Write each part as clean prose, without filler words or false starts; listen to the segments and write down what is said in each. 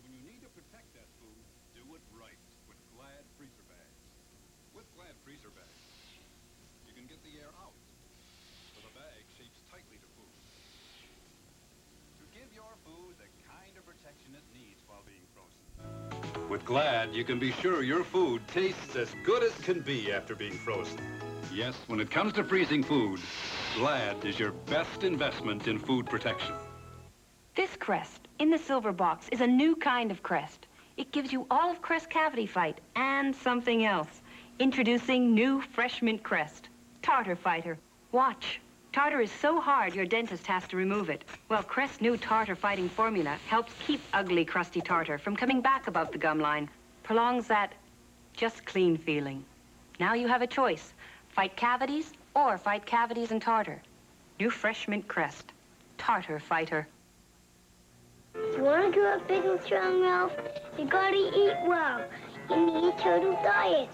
when you need to protect that food, do it right with Glad freezer bags. With Glad freezer bags, you can get the air out, so the bag shapes tightly to food. To give your food the kind of protection it needs while being frozen. With Glad, you can be sure your food tastes as good as can be after being frozen. Yes, when it comes to freezing food, Glad is your best investment in food protection. This Crest in the silver box is a new kind of Crest. It gives you all of Crest Cavity Fight and something else. Introducing new Fresh Mint Crest. Tartar Fighter. Watch. Tartar is so hard your dentist has to remove it. Well, Crest's new tartar fighting formula helps keep ugly, crusty tartar from coming back above the gum line. Prolongs that just clean feeling. Now you have a choice. Fight cavities or fight cavities and tartar. New Fresh Mint Crest. Tartar Fighter. If you want to grow up big and strong, Ralph, you gotta eat well. You need a total diet.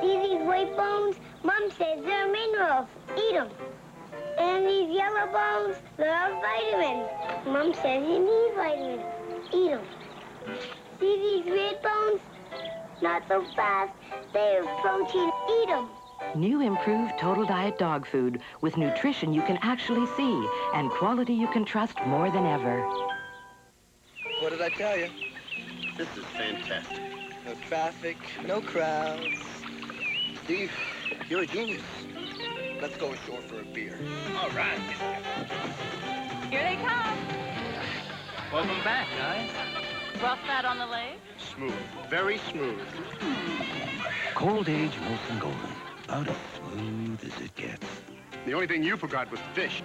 See these white bones? Mom says they're minerals. Eat them. And these yellow bones, they're vitamins. Mom says you need vitamins. Eat them. See these red bones? Not so fast. They have protein. Eat them. New improved Total Diet dog food with nutrition you can actually see and quality you can trust more than ever. What did I tell you? This is fantastic. No traffic, no crowds. Steve, you're a genius. Let's go ashore for a beer. All right. Here they come. Welcome back, guys. Rough fat on the leg? Smooth. Very smooth. Cold Age Molson Golden. About as smooth as it gets. The only thing you forgot was fish.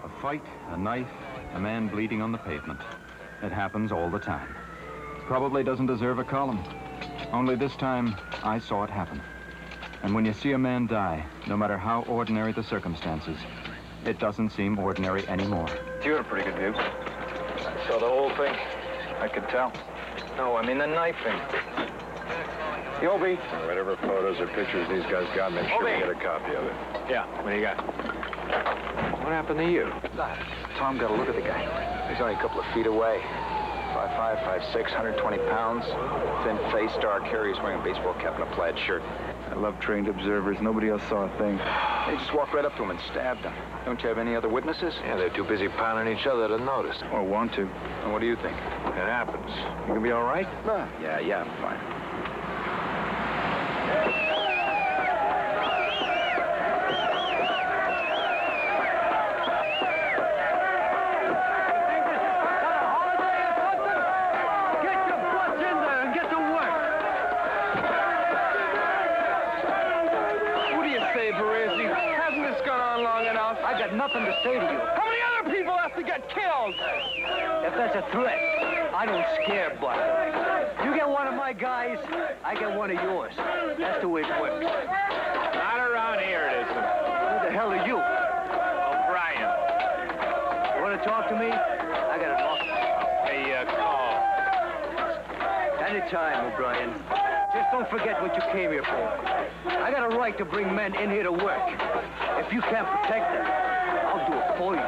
A fight, a knife, a man bleeding on the pavement. It happens all the time. Probably doesn't deserve a column. Only this time, I saw it happen. And when you see a man die, no matter how ordinary the circumstances, it doesn't seem ordinary anymore. You had a pretty good view. I saw the whole thing. I could tell. No, I mean the knifing. Yobi. Whatever photos or pictures these guys got, make sure we get a copy of it. Yeah, what do you got? What happened to you? Tom got a look at the guy. He's only a couple of feet away. 5'5", 5'6", 120 pounds. Thin face, dark hair. He's wearing a baseball cap and a plaid shirt. I love trained observers. Nobody else saw a thing. They just walked right up to him and stabbed him. Don't you have any other witnesses? Yeah, they're too busy pounding each other to notice. Or want to. And what do you think? It happens. You gonna be all right? No. Yeah, I'm fine. Nothing to say to you. How many other people have to get killed? If that's a threat, I don't scare blood. You get one of my guys, I get one of yours. That's the way it works. Not around here, it isn't. Who the hell are you? O'Brien. You want to talk to me? I got an office. Call. Anytime, O'Brien. Just don't forget what you came here for. I got a right to bring men in here to work. If you can't protect them, I'll do it for you.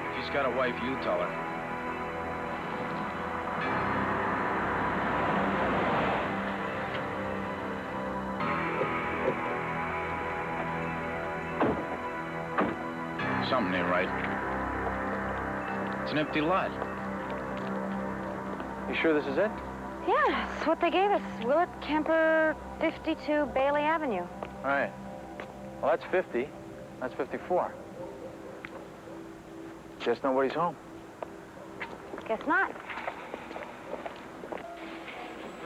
If she's got a wife, you tell her. Something ain't right. It's an empty lot. You sure this is it? Yeah, it's what they gave us. Willett Kemper, 52 Bailey Avenue. All right. Well, that's 50. That's 54. Guess nobody's home. Guess not.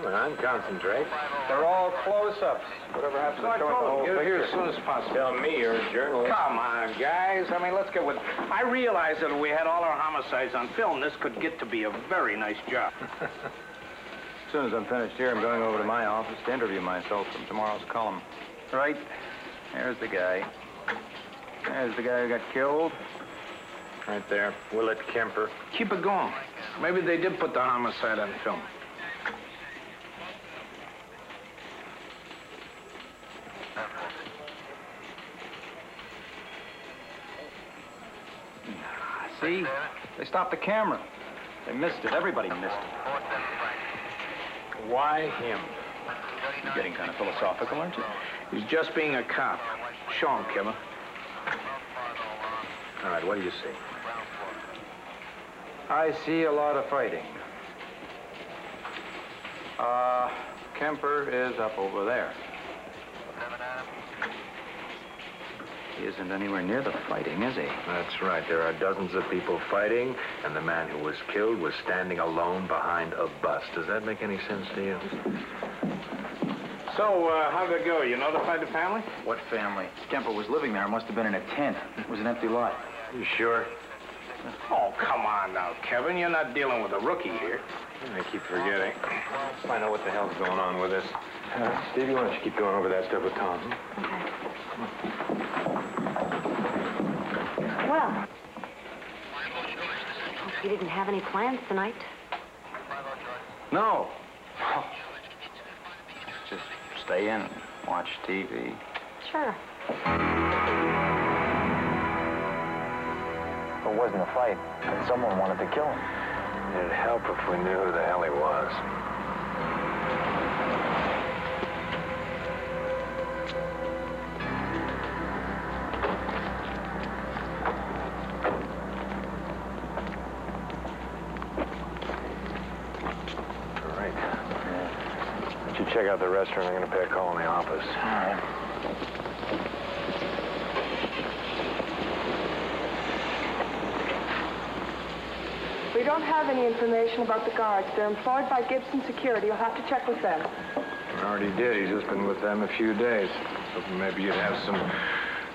Come on, concentrate. They're all close-ups. Whatever happens to showing the whole picture. Here as soon as possible. Tell me you're a journalist. Come on, guys. I mean, let's get with it. I realize that if we had all our homicides on film, this could get to be a very nice job. As soon as I'm finished here, I'm going over to my office to interview myself from tomorrow's column. Right. There's the guy. There's the guy who got killed. Right there, Willett Kemper. Keep it going. Maybe they did put the homicide on film. See? They stopped the camera. They missed it. Everybody missed it. Why him? You're getting kind of philosophical, aren't you? He's just being a cop. Show him, Kimmer. All right, what do you see? I see a lot of fighting. Kemper is up over there. He isn't anywhere near the fighting, is he? That's right. There are dozens of people fighting, and the man who was killed was standing alone behind a bus. Does that make any sense to you? So, how'd it go? You notified the family? What family? Kemper was living there. It must have been in a tent. It was an empty lot. You sure? Oh, come on now, Kevin. You're not dealing with a rookie here. I keep forgetting. Let's find out what the hell's going on with this. Stevie, why don't you keep going over that stuff with Tom? Well, hope you didn't have any plans tonight. No. Just stay in and watch TV. Sure. It wasn't a fight, and someone wanted to kill him. It'd help if we knew who the hell he was. All right. Why don't you check out the restaurant? I'm going to pay a call in the office. All right. We don't have any information about the guards. They're employed by Gibson Security. You'll have to check with them. I already did. He's just been with them a few days. Hoping maybe you'd have some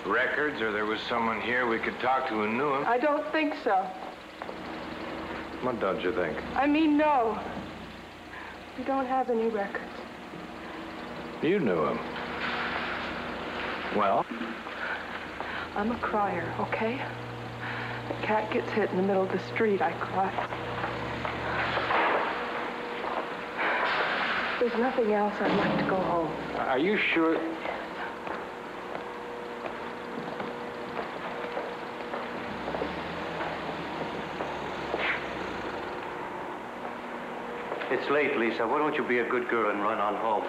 records, or there was someone here we could talk to who knew him. I don't think so. What don't you think? I mean, no. We don't have any records. You knew him. Well? I'm a crier, okay? A cat gets hit in the middle of the street, I cry. If there's nothing else, I'd like to go home. Are you sure? It's late, Lisa. Why don't you be a good girl and run on home?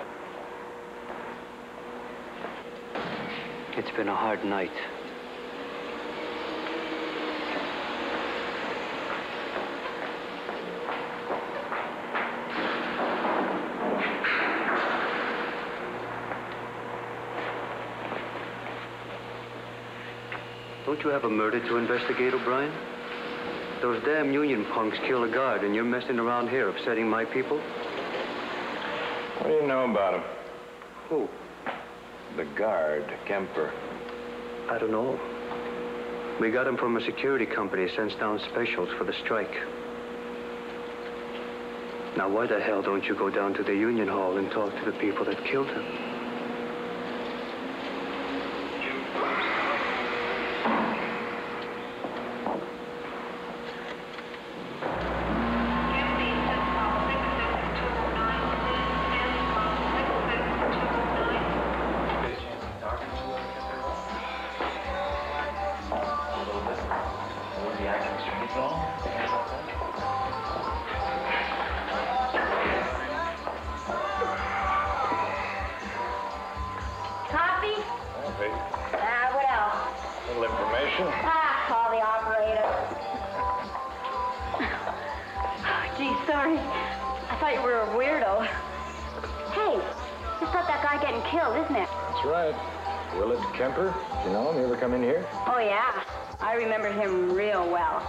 It's been a hard night. Don't you have a murder to investigate, O'Brien? Those damn union punks killed a guard, and you're messing around here upsetting my people? What do you know about him? Who? The guard, Kemper. I don't know. We got him from a security company, sends down specials for the strike. Now, why the hell don't you go down to the union hall and talk to the people that killed him? Kemper? You know him? You ever come in here? Oh, yeah. I remember him real well.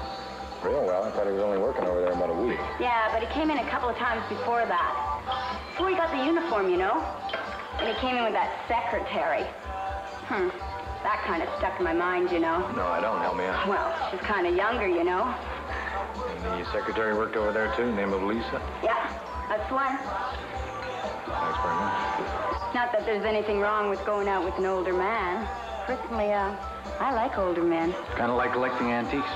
Real well? I thought he was only working over there about a week. Yeah, but he came in a couple of times before that. Before he got the uniform, you know? And he came in with that secretary. That kind of stuck in my mind, you know? No, I don't. Help me out. Well, she's kind of younger, you know? And the secretary worked over there, too? Name of Lisa? Yeah, that's the one. Thanks very much. Not that there's anything wrong with going out with an older man. Personally, I like older men. Kind of like collecting antiques.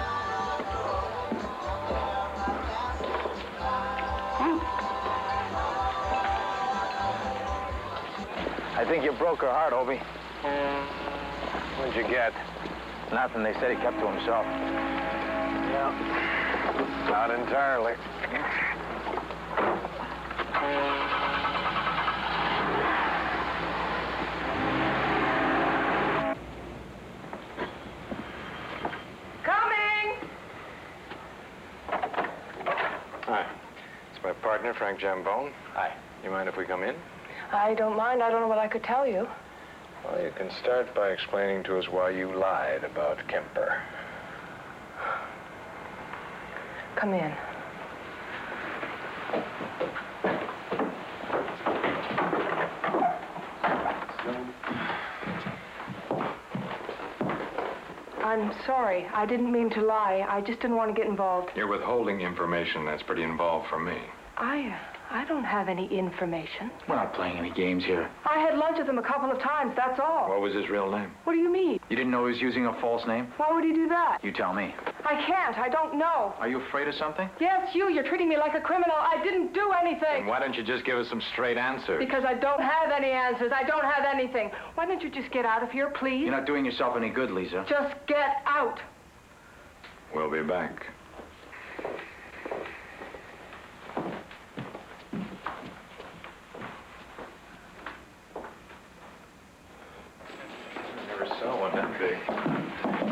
Thanks. I think you broke her heart, Obie. What'd you get? Nothing. They said he kept to himself. Yeah. Not entirely. Hi. It's my partner, Frank Jambone. Hi. You mind if we come in? I don't mind. I don't know what I could tell you. Well, you can start by explaining to us why you lied about Kemper. Come in. I'm sorry. I didn't mean to lie. I just didn't want to get involved. You're withholding information that's pretty involved for me. I don't have any information. We're not playing any games here. I had lunch with him a couple of times, that's all. What was his real name? What do you mean? You didn't know he was using a false name? Why would he do that? You tell me. I can't. I don't know. Are you afraid of something? Yes, you're treating me like a criminal. I didn't do anything. And why don't you just give us some straight answers? Because I don't have any answers. I don't have anything. Why don't you just get out of here, please? You're not doing yourself any good, Lisa. Just get out. We'll be back. Never saw one that big.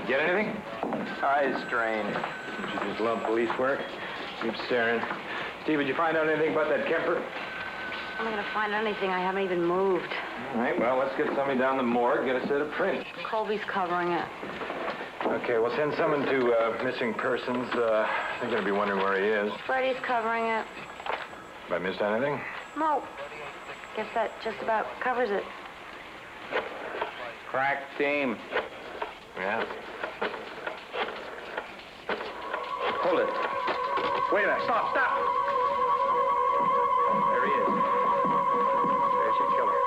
Get anything? Eyes strained. You just love police work? Keep staring. Steve, did you find out anything about that Kemper? I'm not gonna find anything. I haven't even moved. All right, well, let's get somebody down the morgue, get a set of prints. Colby's covering it. Okay, we'll send someone to missing persons. They're gonna be wondering where he is. Freddie's covering it. Have I missed anything? No. Guess that just about covers it. Crack team. Yeah. Hold it. Wait a minute. Stop. There he is. There's your killer.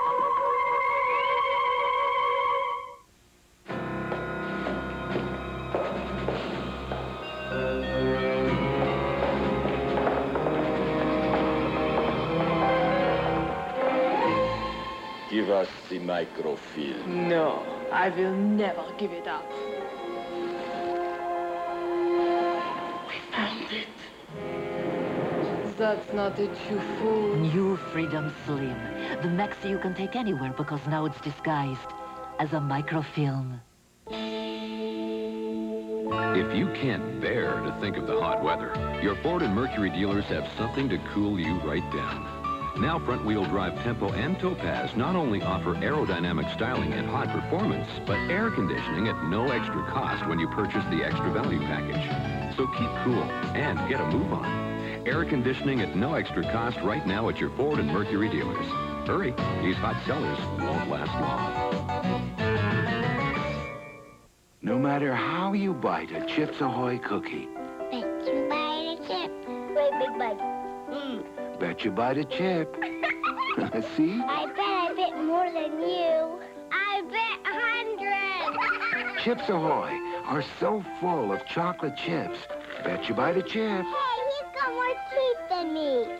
Give us the microfilm. No, I will never give it up. We found it. That's not it, you fool. New Freedom Slim. The maxi you can take anywhere because now it's disguised as a microfilm. If you can't bear to think of the hot weather, your Ford and Mercury dealers have something to cool you right down. Now front-wheel drive Tempo and Topaz not only offer aerodynamic styling and hot performance, but air conditioning at no extra cost when you purchase the extra value package. So keep cool and get a move on. Air conditioning at no extra cost right now at your Ford and Mercury dealers. Hurry, these hot sellers won't last long. No matter how you bite a Chips Ahoy cookie. Bet you bite a chip. Great big bite. Bet you bite a chip. See? I bet I bit more than you. I bet 100. Chips Ahoy are so full of chocolate chips. Bet you bite a chip. Hey, he's got more teeth than me.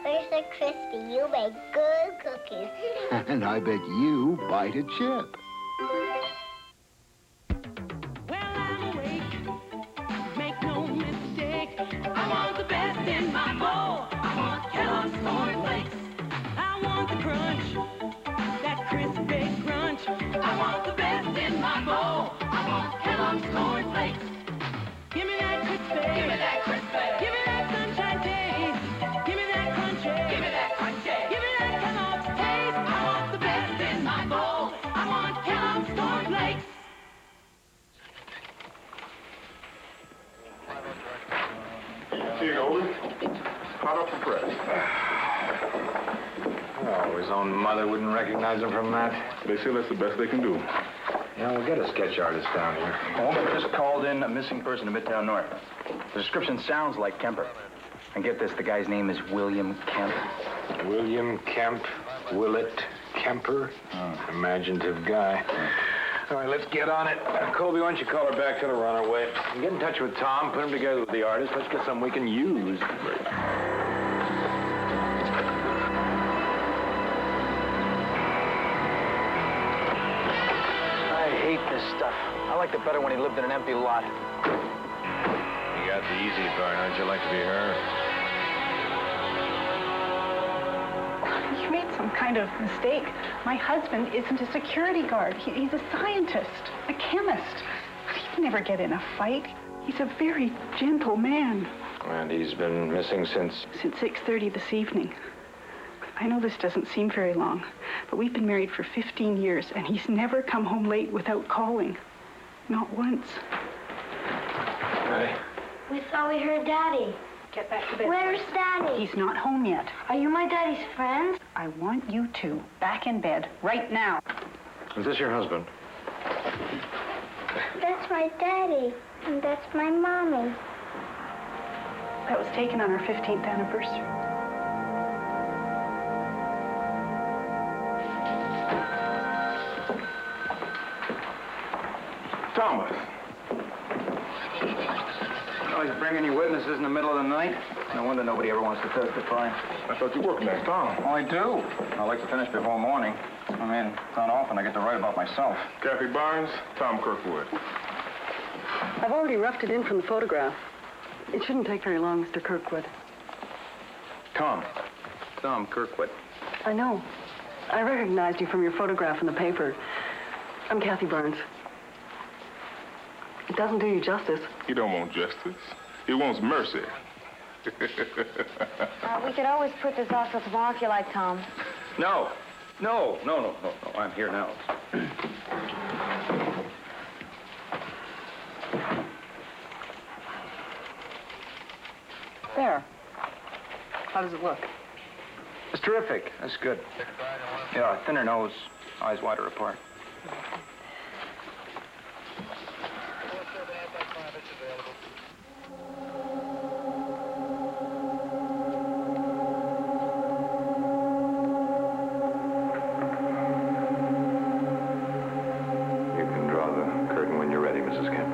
We're so crispy. You make good cookies. And I bet you bite a chip. I want the best in my bowl. I want Kellogg's Corn Flakes. I want the crunch, that crisp big crunch. I want the best in my bowl. I want Kellogg's Corn Flakes. Give me that crispy. Give me that crispy. Give me that sunshine taste. Give me that crunchy. Give me that crunchy. Give me that Kellogg's taste. I want the best in my bowl. I want Kellogg's Corn Flakes. Here you go. Hot off the press. Oh, his own mother wouldn't recognize him from that. They say that's the best they can do. Yeah, we'll get a sketch artist down here. A woman just called in a missing person in Midtown North. The description sounds like Kemper. And get this, the guy's name is William Kemp. William Kemp, Willett Kemper. Imaginative guy. All right, let's get on it. Colby, why don't you call her back to the runaway? Get in touch with Tom, put him together with the artist. Let's get something we can use. I hate this stuff. I liked it better when he lived in an empty lot. got the easy part. How'd you like to be her? You made some kind of mistake. My husband isn't a security guard. He's a scientist, a chemist. He'd never get in a fight. He's a very gentle man. And he's been missing since? Since 6:30 this evening. I know this doesn't seem very long, but we've been married for 15 years, and he's never come home late without calling. Not once. Ready? We thought we heard Daddy. Get back to bed. Where's Daddy? He's not home yet. Are you my daddy's friends? I want you two back in bed right now. Is this your husband? That's my daddy, and that's my mommy. That was taken on our 15th anniversary. Thomas. Oh, he's bringing you witnesses in the middle of the night? No wonder nobody ever wants to testify. I thought you worked next Tom. Oh, I do. I like to finish before morning. I mean, it's not often I get to write about myself. Kathy Barnes, Tom Kirkwood. I've already roughed it in from the photograph. It shouldn't take very long, Mr. Kirkwood. Tom Kirkwood. I know. I recognized you from your photograph in the paper. I'm Kathy Barnes. It doesn't do you justice. He don't want justice. He wants mercy. We could always put this off till tomorrow if you like, Tom. No. I'm here now. There. How does it look? It's terrific. That's good. Yeah, thinner nose, eyes wider apart. You can draw the curtain when you're ready, Mrs. Kemp.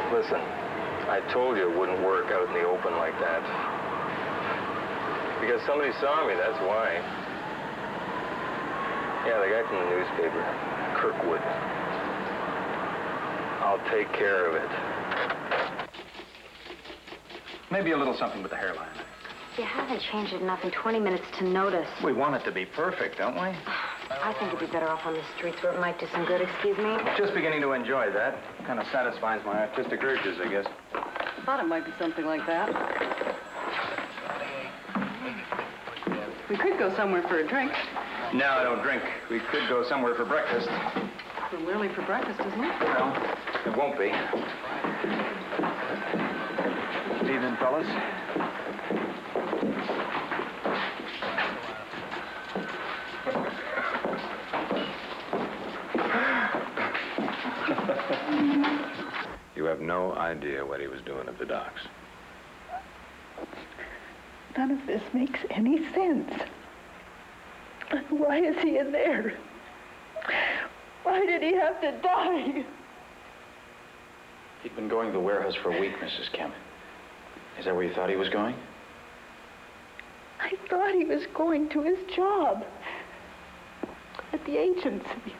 Listen, I told you it wouldn't work out in the open like that. Because somebody saw me, that's why. Yeah, the guy from the newspaper, Kirkwood. I'll take care of it. Maybe a little something with the hairline. You haven't changed it enough in 20 minutes to notice. We want it to be perfect, don't we? I think it'd be better off on the streets where it might do some good, excuse me. Just beginning to enjoy that. Kind of satisfies my artistic urges, I guess. I thought it might be something like that. We could go somewhere for a drink. No, I don't drink. We could go somewhere for breakfast. It's a little early for breakfast, isn't it? Well, it won't be. Good evening, fellas. You have no idea what he was doing at the docks. None of this makes any sense. Why is he in there? Why did he have to die? He'd been going to the warehouse for a week, Mrs. Kemp. Is that where you thought he was going? I thought he was going to his job at the agency,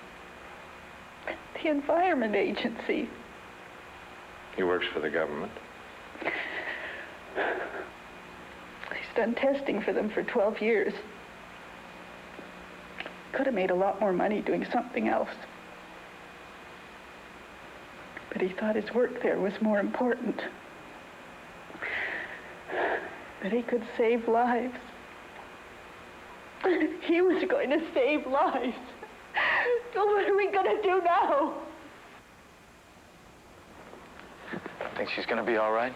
the Environment Agency. He works for the government. He's done testing for them for 12 years. Could have made a lot more money doing something else. But he thought his work there was more important. That he could save lives. He was going to save lives. So what are we going to do now? Think she's gonna be all right?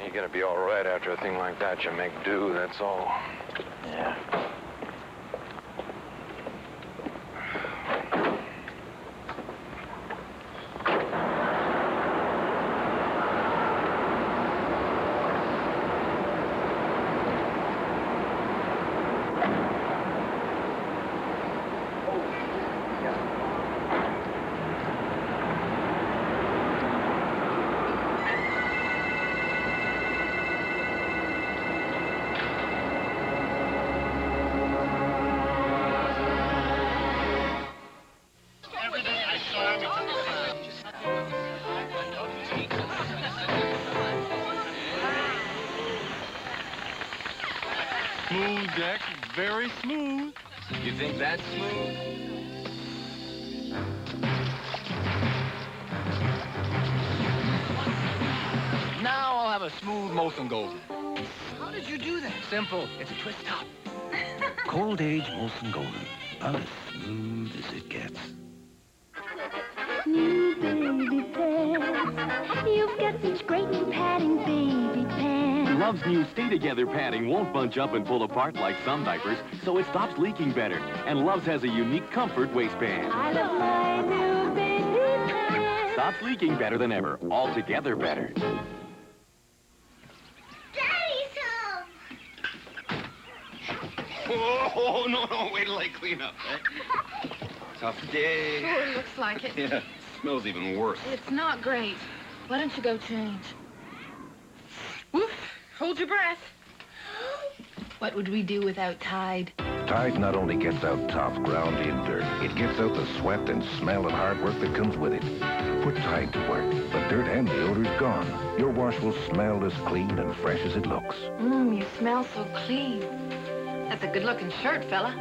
You gotta be all right after a thing like that. You make do, that's all. Yeah. Smooth deck, very smooth. You think that's smooth? Now I'll have a smooth Molson Golden. How did you do that? Simple. It's a twist top. Cold Age Molson Golden. About as smooth as it gets. New baby pants. You've got such great and padding baby pants. Love's new Stay Together padding won't bunch up and pull apart like some diapers, so it stops leaking better. And Love's has a unique comfort waistband. I love my new baby pants. Stops leaking better than ever. Altogether better. Daddy's home. Oh, no, wait till I clean up. Eh? Tough day. Oh, it looks like it. Yeah, smells even worse. It's not great. Why don't you go change? Woof. Hold your breath. What would we do without Tide? Tide not only gets out tough, groundy, and dirt, it gets out the sweat and smell and hard work that comes with it. Put Tide to work. The dirt and the odor's gone. Your wash will smell as clean and fresh as it looks. You smell so clean. That's a good-looking shirt, fella.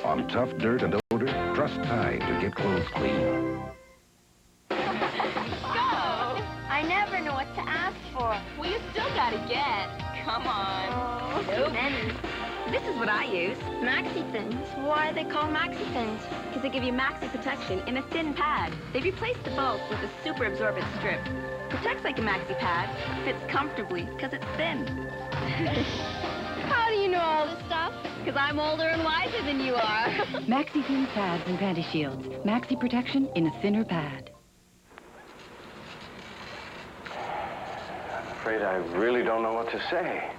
On tough dirt and odor, trust Tide to get clothes clean. I never know what to ask for. Well, you still gotta get. Come on. Oh, so many. This is what I use. Maxi Thins. Why are they called Maxi Thins? Because they give you maxi protection in a thin pad. They replace the bulk with a super absorbent strip. Protects like a maxi pad, fits comfortably because it's thin. How do you know all this stuff? Because I'm older and wiser than you are. Maxi Thin pads and panty shields. Maxi protection in a thinner pad. I'm afraid I really don't know what to say.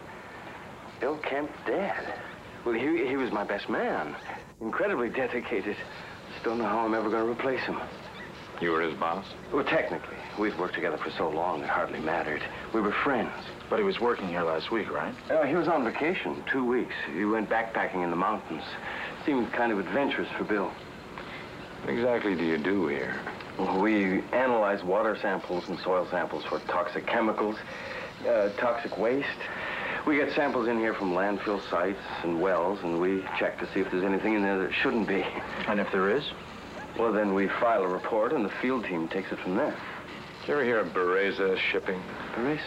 Bill Kemp dead. Well, he was my best man. Incredibly dedicated. Just don't know how I'm ever going to replace him. You were his boss? Well, technically. We'd worked together for so long it hardly mattered. We were friends. But he was working here last week, right? He was on vacation, 2 weeks. He went backpacking in the mountains. Seemed kind of adventurous for Bill. What exactly do you do here? Well, we analyze water samples and soil samples for toxic chemicals, toxic waste. We get samples in here from landfill sites and wells, and we check to see if there's anything in there that shouldn't be. And if there is? Well, then we file a report, and the field team takes it from there. Did you ever hear of Bereza shipping? Bereza?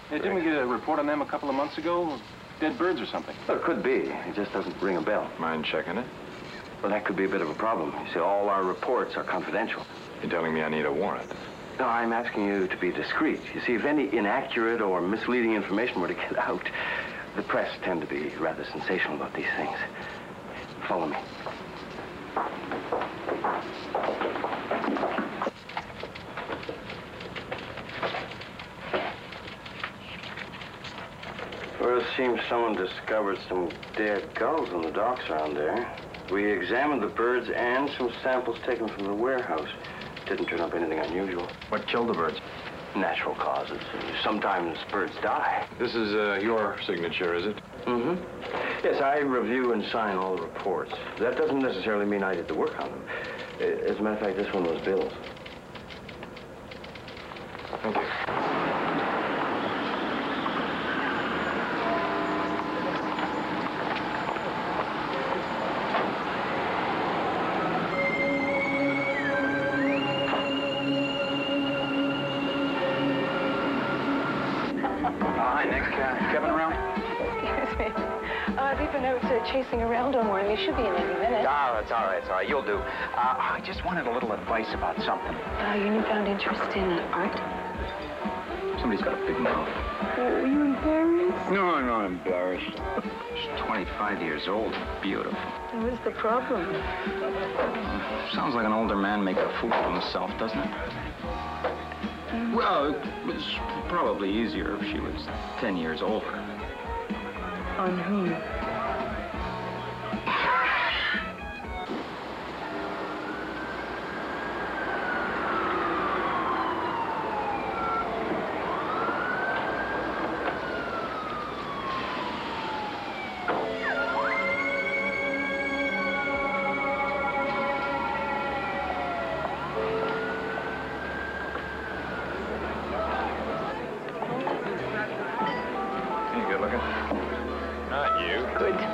Hey, didn't we get a report on them a couple of months ago? Dead birds or something? Well, it could be. It just doesn't ring a bell. Mind checking it? Well, that could be a bit of a problem. You see, all our reports are confidential. You're telling me I need a warrant? No, I'm asking you to be discreet. You see, if any inaccurate or misleading information were to get out, the press tend to be rather sensational about these things. Follow me. Well, it seems someone discovered some dead gulls on the docks around there. We examined the birds and some samples taken from the warehouse. Didn't turn up anything unusual. What killed the birds? Natural causes. Sometimes birds die. This is your signature, is it? Mm-hmm. Yes, I review and sign all the reports. That doesn't necessarily mean I did the work on them. As a matter of fact, this one was Bill's. Thank you. Kevin around? Excuse me. Leave a note chasing around on one. You should be in any minute. Oh, it's all right. You'll do. I just wanted a little advice about something. Your newfound interest in art? It's Somebody's got a big mouth. Oh, are you embarrassed? No, I'm not embarrassed. She's 25 years old. Beautiful. What's the problem? Sounds like an older man making a fool of himself, doesn't it? Well, it's probably easier if she was 10 years older. On whom?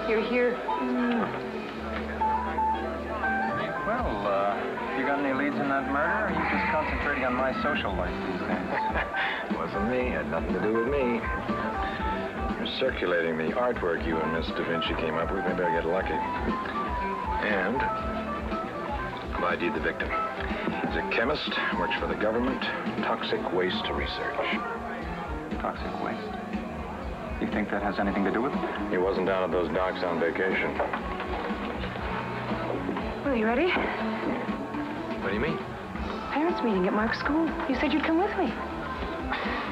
You're here. Well, you got any leads in that murder, or are you just concentrating on my social life these days? Wasn't me. Had nothing to do with me. You're circulating the artwork you and Miss Da Vinci came up with. Maybe I'll get lucky. And I've ID'd the victim. He's a chemist, works for the government, toxic waste research. Toxic waste? You think that has anything to do with it? He wasn't down at those docks on vacation. Well, you ready? What do you mean? Parents' meeting at Mark's school. You said you'd come with me.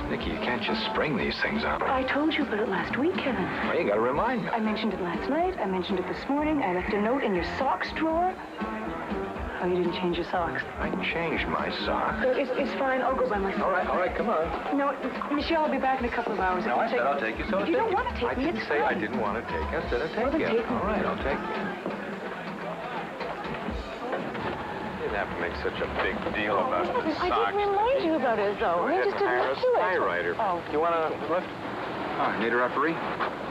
Nikki, you can't just spring these things on me. I told you about it last week, Kevin. Well, you gotta remind me. I mentioned it last night. I mentioned it this morning. I left a note in your socks drawer. Oh, you didn't change your socks. I changed my socks. It's fine. I'll go by myself. All right, come on. No, Michelle, I'll be back in a couple of hours. No, I said I'll take you, so If you don't want to take I me, didn't it's say fine. I didn't want to take you. I said I'd take Well, then you. take me. All right, I'll take you. You didn't have to make such a big deal about the I socks. didn't remind you about it, though. I just didn't Hire a do it. skywriter. Oh. You want a lift? Oh, need a referee?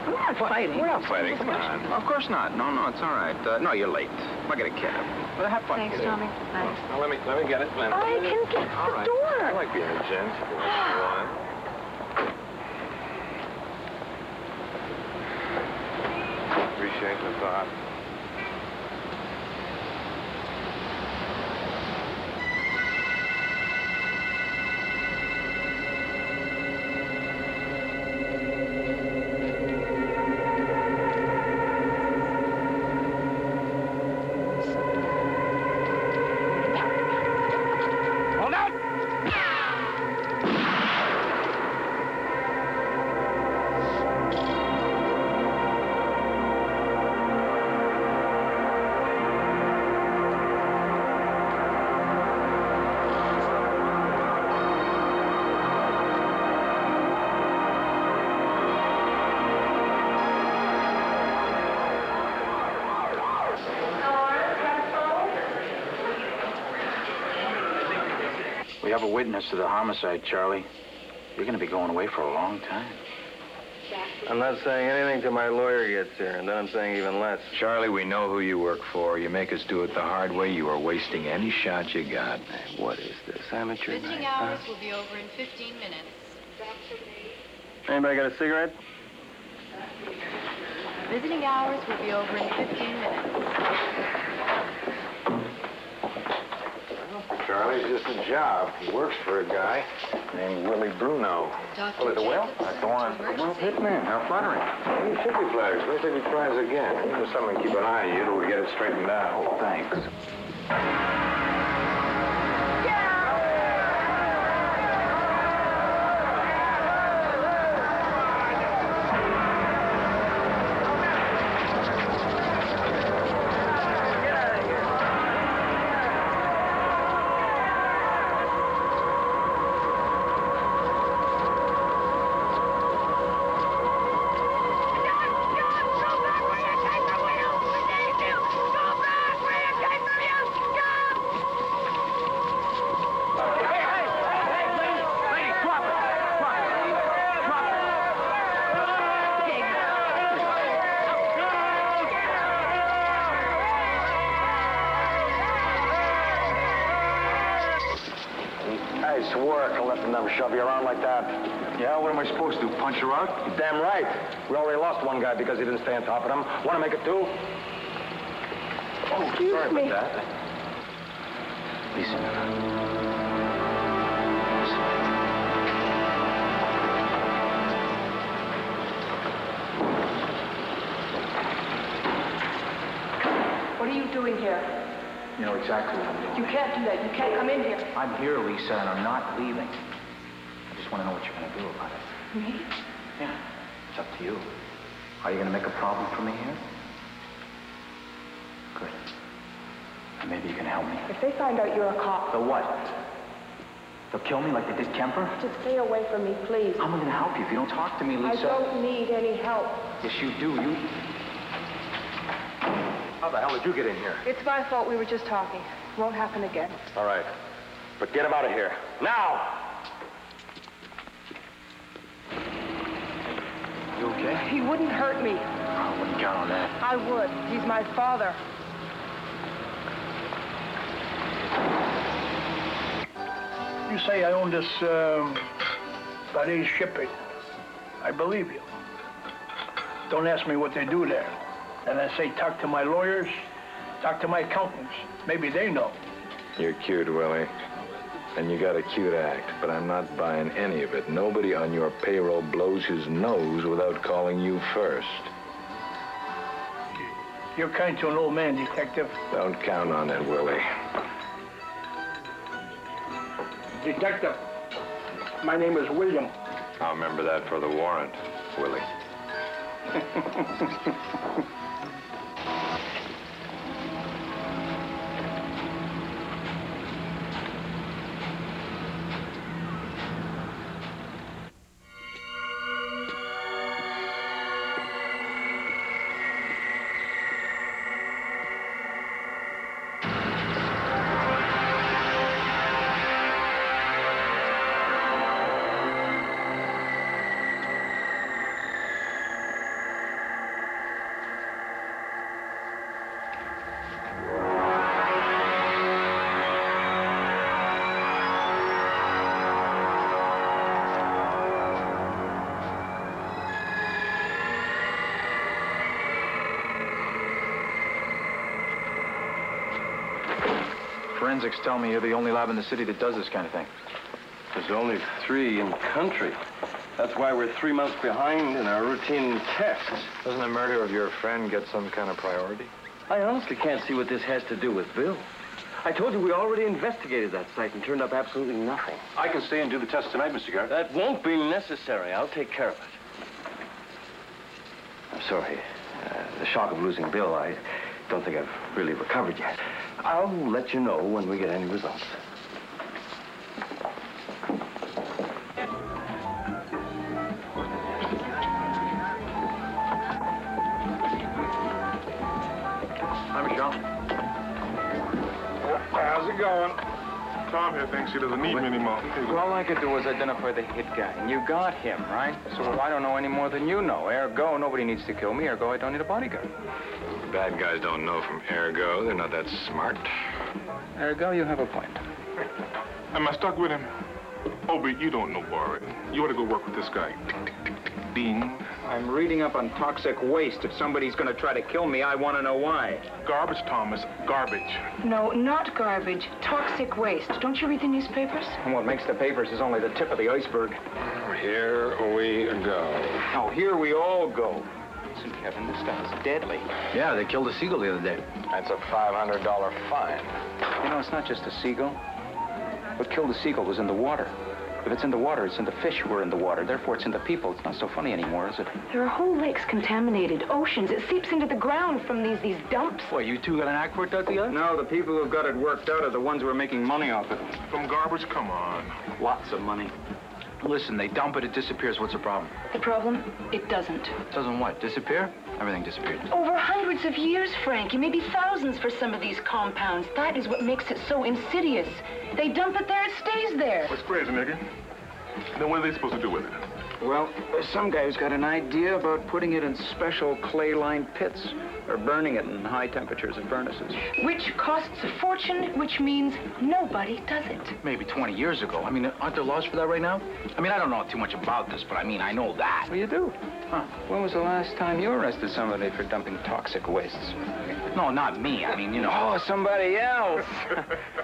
We're not fighting. We're not fighting. Come on. Of course not. No, it's all right. No, you're late. I'll get a cab. But have fun. Thanks, Tommy. Thanks. Now, let me get it. I can get the door. I like being a gent. Go on. Appreciate the thought. We have a witness to the homicide, Charlie. You're going to be going away for a long time. I'm not saying anything till my lawyer gets here, and then I'm saying even less. Charlie, we know who you work for. You make us do it the hard way. You are wasting any shot you got. Hey, what is this, amateur Visiting night? hours will be over in 15 minutes. Anybody got a cigarette? Visiting hours will be over in 15 minutes. Charlie's just a job. He works for a guy named Willie Bruno. Dr. That's the one. Well, hitman. How flattering. You should be flattered. Wait till he tries again. There's someone keep an eye on you till we get it straightened out. Oh, thanks. Nice work. I'll let them never shove you around like that. Yeah, what am I supposed to do, punch her out? You're damn right. We already lost one guy because he didn't stay on top of them. Want to make it two? Oh, Excuse sorry me. about that. Listen. exactly what I'm doing. You can't do that. You can't come in here. I'm here, Lisa, and I'm not leaving. I just want to know what you're going to do about it. Me? Yeah, it's up to you. Are you going to make a problem for me here? Good. And maybe you can help me. If they find out you're a cop... The what? They'll kill me like they did Kemper? Just stay away from me, please. How am I going to help you if you don't talk to me, Lisa? I don't need any help. Yes, you do. How the hell did you get in here? It's my fault. We were just talking. Won't happen again. All right. But get him out of here. Now! You okay? He wouldn't hurt me. I wouldn't count on that. I would. He's my father. You say I own this, Paris shipping. I believe you. Don't ask me what they do there. And I say talk to my lawyers, talk to my accountants. Maybe they know. You're cute, Willie. And you got a cute act, but I'm not buying any of it. Nobody on your payroll blows his nose without calling you first. You're kind to an old man, Detective. Don't count on it, Willie. Detective, my name is William. I'll remember that for the warrant, Willie. Forensics tell me you're the only lab in the city that does this kind of thing. There's only 3 in the country. That's why we're 3 months behind in our routine tests. Doesn't the murder of your friend get some kind of priority? I honestly can't see what this has to do with Bill. I told you we already investigated that site and turned up absolutely nothing. I can stay and do the test tonight, Mr. Garrett. That won't be necessary. I'll take care of it. I'm sorry. The shock of losing Bill, I don't think I've really recovered yet. I'll let you know when we get any results. Hi, Michelle. How's it going? Tom here thinks he doesn't need me anymore. Well, all I could do was identify the hit guy, and you got him, right? So I don't know any more than you know. Ergo, nobody needs to kill me. Ergo, I don't need a bodyguard. Bad guys don't know from ergo. They're not that smart. Ergo, you have a point. Am I stuck with him? Obi, you don't know Barrett. You ought to go work with this guy. Tick, tick, tick, tick, ding. I'm reading up on toxic waste. If somebody's going to try to kill me, I want to know why. Garbage, Thomas. Garbage. No, not garbage. Toxic waste. Don't you read the newspapers? And what makes the papers is only the tip of the iceberg. Here we go. Oh, here we all go. Listen, Kevin, this stuff is deadly. Yeah, they killed a seagull the other day. That's a $500 fine. You know, it's not just a seagull. What killed the seagull was in the water. If it's in the water, it's in the fish who are in the water. Therefore, it's in the people. It's not so funny anymore, is it? There are whole lakes contaminated, oceans. It seeps into the ground from these dumps. Boy, you two got an act worked out together? No, the people who've got it worked out are the ones who are making money off it. From garbage? Come on. Lots of money. Listen, they dump it, it disappears. What's the problem? The problem? It doesn't. Doesn't what? Disappear? Everything disappears. Over hundreds of years, Frankie, maybe thousands for some of these compounds. That is what makes it so insidious. They dump it there, it stays there. What's crazy, nigga? Then what are they supposed to do with it? Well, there's some guy who's got an idea about putting it in special clay-lined pits or burning it in high temperatures of furnaces. Which costs a fortune, which means nobody does it. Maybe 20 years ago. I mean, aren't there laws for that right now? I mean, I don't know too much about this, but I mean, I know that. Well, you do? Huh. When was the last time you arrested somebody for dumping toxic wastes? No, not me. I mean, you know. Oh, somebody else.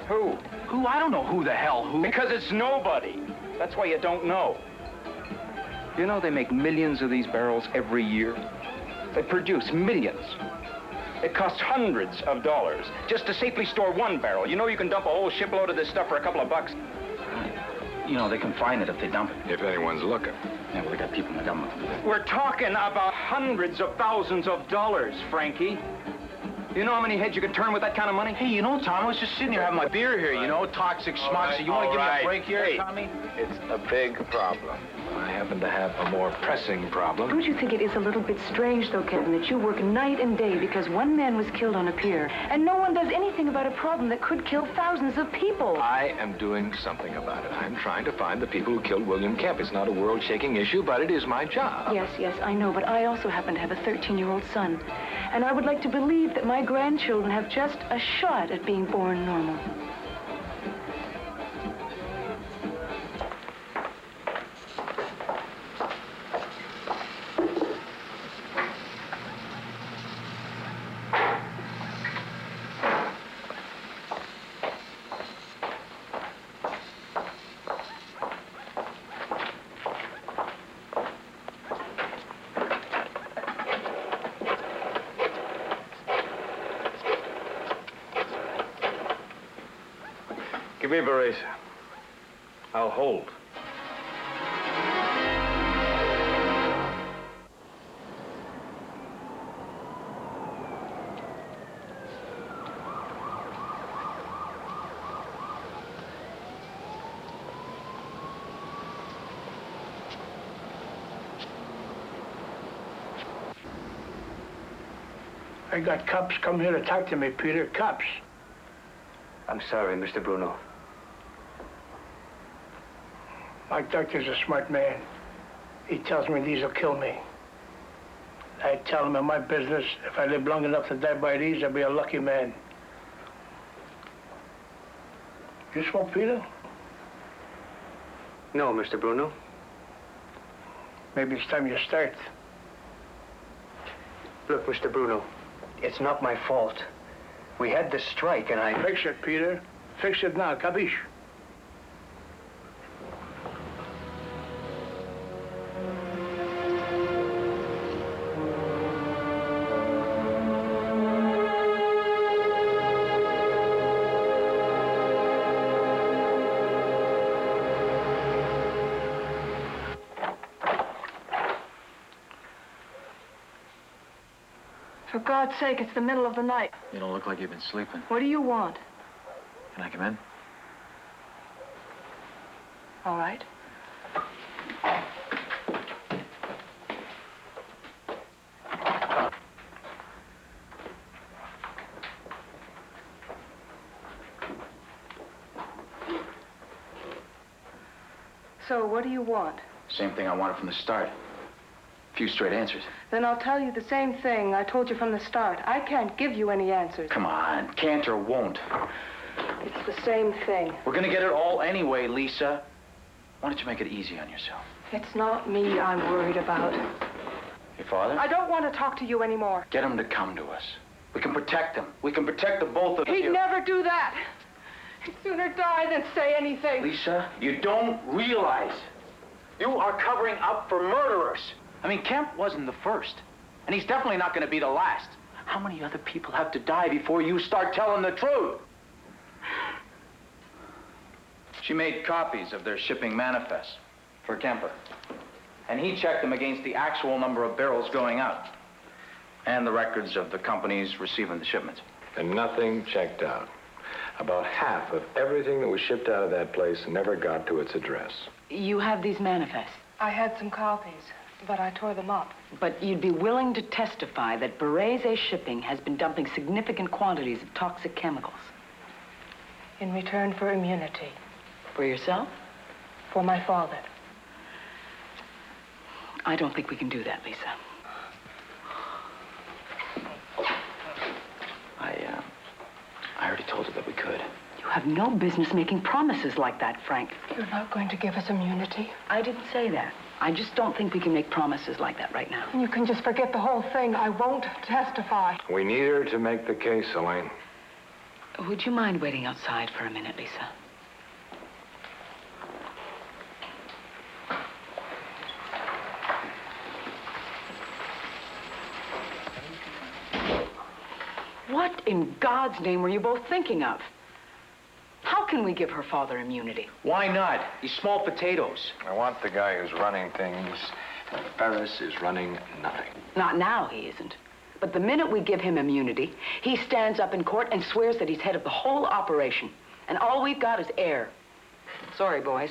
Who? Who? I don't know who the hell who. Because it's nobody. That's why you don't know. You know they make millions of these barrels every year? They produce millions. It costs hundreds of dollars just to safely store one barrel. You know you can dump a whole shipload of this stuff for a couple of bucks. You know, they can find it if they dump it. If anyone's looking. Yeah, well, they got people in the government to do that. We're talking about hundreds of thousands of dollars, Frankie. You know how many heads you could turn with that kind of money? Hey, you know, Tom, I was just sitting here having my beer here, you know, toxic schmuck. So you want to give me a break here, hey, Tommy? It's a big problem. I happen to have a more pressing problem. Don't you think it is a little bit strange, though, Kevin, that you work night and day because one man was killed on a pier, and no one does anything about a problem that could kill thousands of people? I am doing something about it. I'm trying to find the people who killed William Kemp. It's not a world-shaking issue, but it is my job. Yes, I know, but I also happen to have a 13-year-old son, and I would like to believe that my grandchildren have just a shot at being born normal. Give me a brace. I'll hold. I got cops come here to talk to me, Peter. Cops. I'm sorry, Mr. Bruno. My doctor's a smart man. He tells me these will kill me. I tell him in my business, if I live long enough to die by these, I'll be a lucky man. You smoke, Peter? No, Mr. Bruno. Maybe it's time you start. Look, Mr. Bruno, it's not my fault. We had this strike and I... Fix it, Peter. Fix it now, capiche? For God's sake, it's the middle of the night. You don't look like you've been sleeping. What do you want? Can I come in? All right. So, what do you want? Same thing I wanted from the start. A few straight answers. Then I'll tell you the same thing I told you from the start. I can't give you any answers. Come on, can't or won't. It's the same thing. We're gonna get it all anyway, Lisa. Why don't you make it easy on yourself? It's not me I'm worried about. Your father? I don't want to talk to you anymore. Get him to come to us. We can protect him. We can protect the both of you. He'd never do that. He'd sooner die than say anything. Lisa, you don't realize you are covering up for murderers. I mean, Kemp wasn't the first, and he's definitely not going to be the last. How many other people have to die before you start telling the truth? She made copies of their shipping manifests for Kemper, and he checked them against the actual number of barrels going out and the records of the companies receiving the shipments. And nothing checked out. About half of everything that was shipped out of that place never got to its address. You have these manifests, I had some copies, but I tore them up. but you'd be willing to testify that Bereze Shipping has been dumping significant quantities of toxic chemicals. In return for immunity. For yourself? For my father. I don't think we can do that, Lisa. I already told her that we could. You have no business making promises like that, Frank. You're not going to give us immunity? I didn't say that. I just don't think we can make promises like that right now. You can just forget the whole thing. I won't testify. We need her to make the case, Elaine. Would you mind waiting outside for a minute, Lisa? What in God's name were you both thinking of? How can we give her father immunity? Why not? He's small potatoes. I want the guy who's running things, and Ferris is running nothing. Not now, he isn't. But the minute we give him immunity, he stands up in court and swears that he's head of the whole operation. And all we've got is air. Sorry, boys,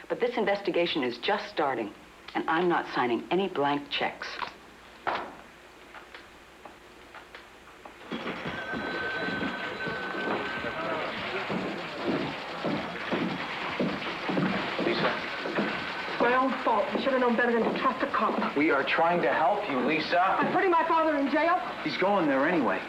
but this investigation is just starting, and I'm not signing any blank checks. My own fault. I should have known better than to trust a cop. We are trying to help you, Lisa. I'm putting my father in jail? He's going there anyway.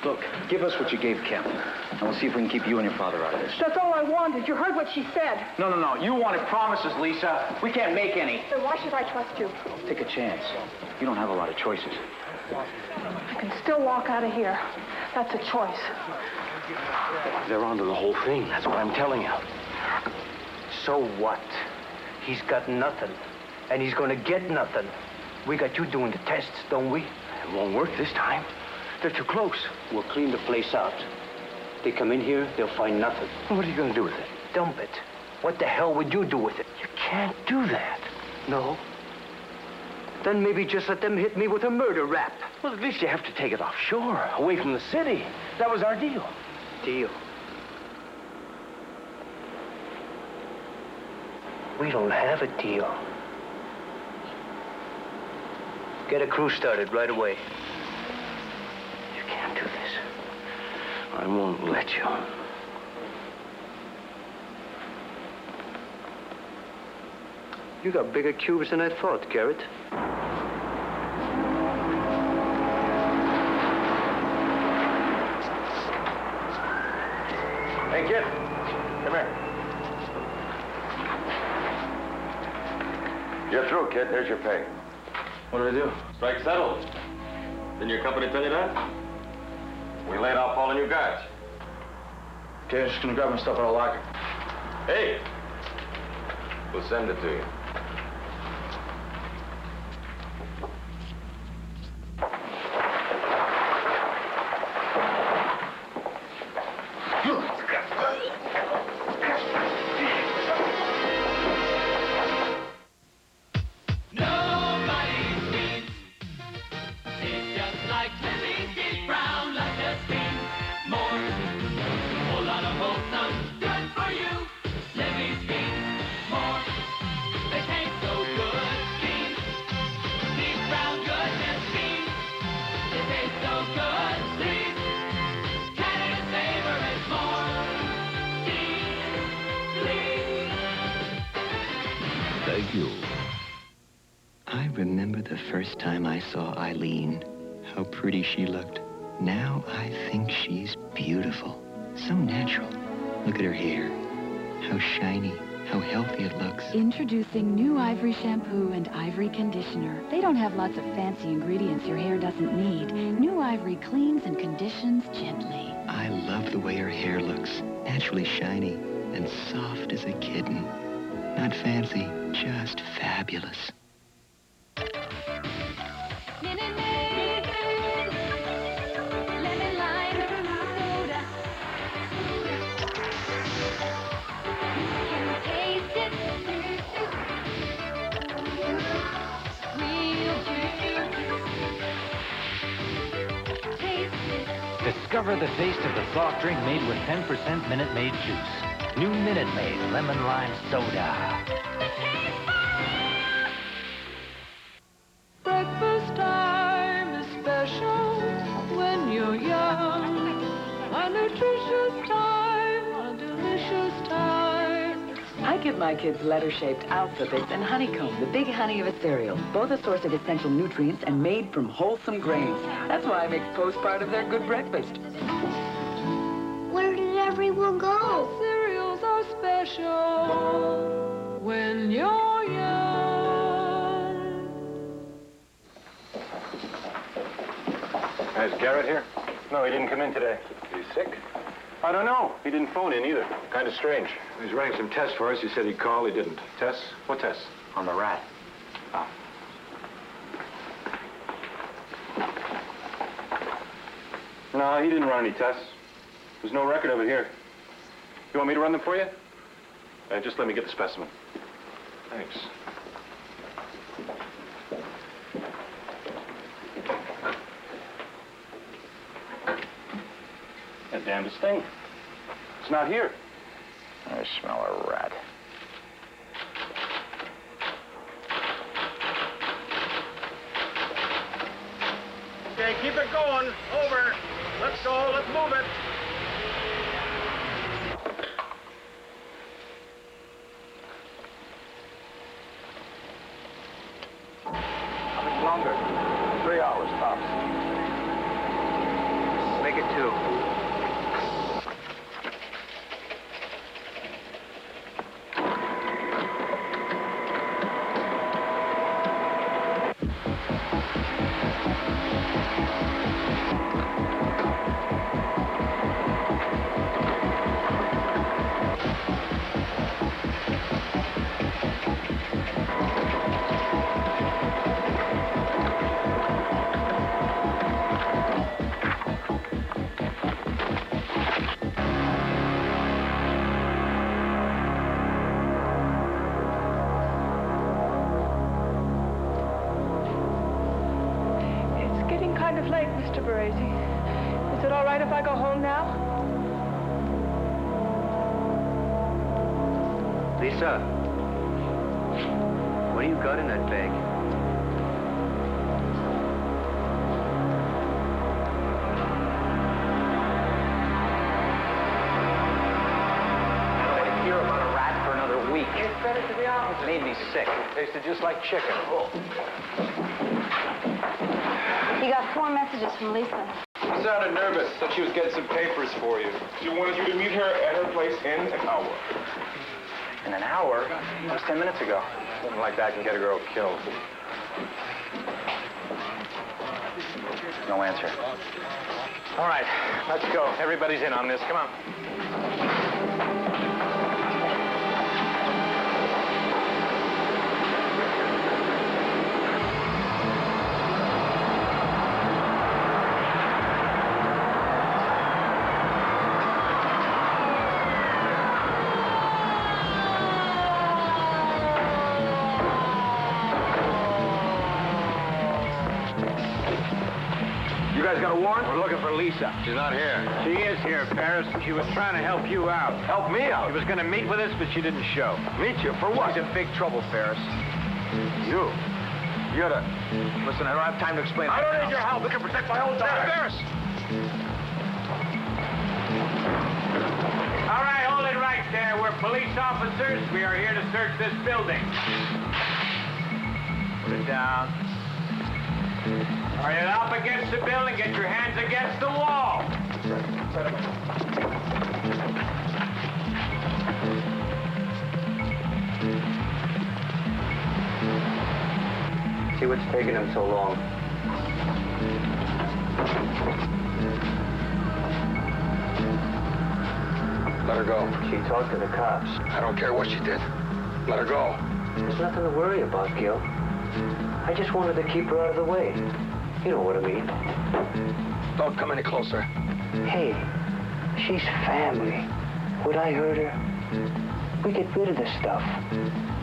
Look, give us what you gave Kemp, and we'll see if we can keep you and your father out of this. That's all I wanted. You heard what she said. No. You wanted promises, Lisa. We can't make any. Then why should I trust you? Take a chance. You don't have a lot of choices. I can still walk out of here. That's a choice. They're onto the whole thing. That's what I'm telling you. So what? He's got nothing, and he's gonna get nothing. We got you doing the tests, don't we? It won't work this time. They're too close. We'll clean the place out. They come in here, they'll find nothing. What are you gonna do with it? Dump it. What the hell would you do with it? You can't do that. No? Then maybe just let them hit me with a murder rap. Well, at least you have to take it offshore, away from the city. That was our deal. Deal? We don't have a deal. Get a crew started right away. You can't do this. I won't let you. You got bigger cubes than I thought, Garrett. Hey, kid. Come here. You're through, kid. There's your pay. What do I do? Strike settled. Didn't your company tell you that? We laid off all the new guys. Okay, I'm just gonna grab my stuff out of the locker. Hey! We'll send it to you. Thank you. I remember the first time I saw Eileen, how pretty she looked. Now I think she's beautiful. So natural. Look at her hair. How shiny, how healthy it looks. Introducing new Ivory shampoo and Ivory conditioner. They don't have lots of fancy ingredients your hair doesn't need. New Ivory cleans and conditions gently. I love the way her hair looks. Naturally shiny and soft as a kitten. Not fancy, just fabulous. Discover the taste of the soft drink made with 10% Minute Maid juice. New Minute Maid Lemon Lime Soda. Breakfast time is special when you're young. A nutritious time, a delicious time. I give my kids letter-shaped Alta bits and honeycomb, the big honey of a cereal. Both a source of essential nutrients and made from wholesome grains. That's why I make Post part of their good breakfast. Where did everyone go? Cereals are special when you're young. Is Garrett here? No, he didn't come in today. He's sick? I don't know. He didn't phone in either. Kind of strange. He's running some tests for us. He said he'd call. He didn't. Tests? What tests? On the rat. Oh. No, he didn't run any tests. There's no record of it here. You want me to run them for you? Just let me get the specimen. Thanks. That damnedest thing. It's not here. I smell a rat. Okay, keep it going. Over. Let's go. Let's move it. How much longer? 3 hours, tops. Make it 2. Mr. Baresi. Is it all right if I go home now? Lisa, what do you got in that bag? I didn't hear about a rat for another week. It's better to the office. It made me sick. It tasted just like chicken. Oh. You got 4 messages from Lisa. She sounded nervous. Said she was getting some papers for you. She wanted you to meet her at her place in an hour. In an hour? That was 10 minutes ago. Something like that can get a girl killed. No answer. All right, let's go. Everybody's in on this. Come on. You guys got a warrant? We're looking for Lisa. She's not here. She is here, Ferris. She was trying to help you out. Help me out? She was going to meet with us, but she didn't show. Meet you? For what? She's in big trouble, Ferris. You gotta... Listen, I don't have time to explain. I don't need your help. I can protect my own daughter. Ferris! All right, hold it right there. We're police officers. We are here to search this building. Put it down. All right, up against the building. Get your hands against the wall. See what's taking him so long. Let her go. She talked to the cops. I don't care what she did. Let her go. There's nothing to worry about, Gil. I just wanted to keep her out of the way. You know what I mean. Don't come any closer. Hey, she's family. Would I hurt her? We get rid of this stuff.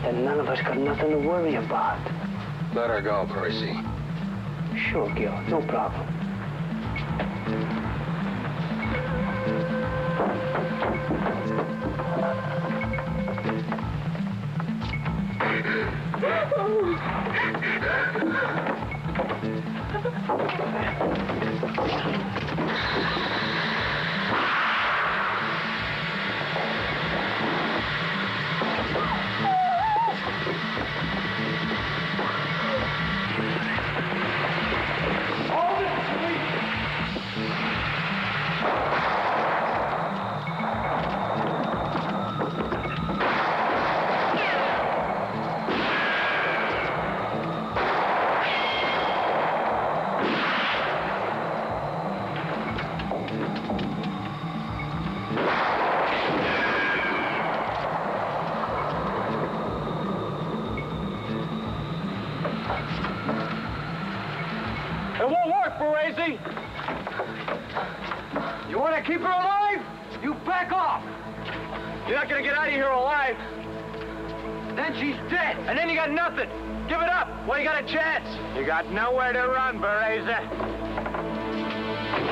Then none of us got nothing to worry about. Let her go, Parisi. Sure, Gil. No problem. It won't work, Baresi. keep her alive? You back off. You're not gonna get out of here alive. Then she's dead. And then you got nothing. Give it up while you got a chance. You got nowhere to run, Bereza.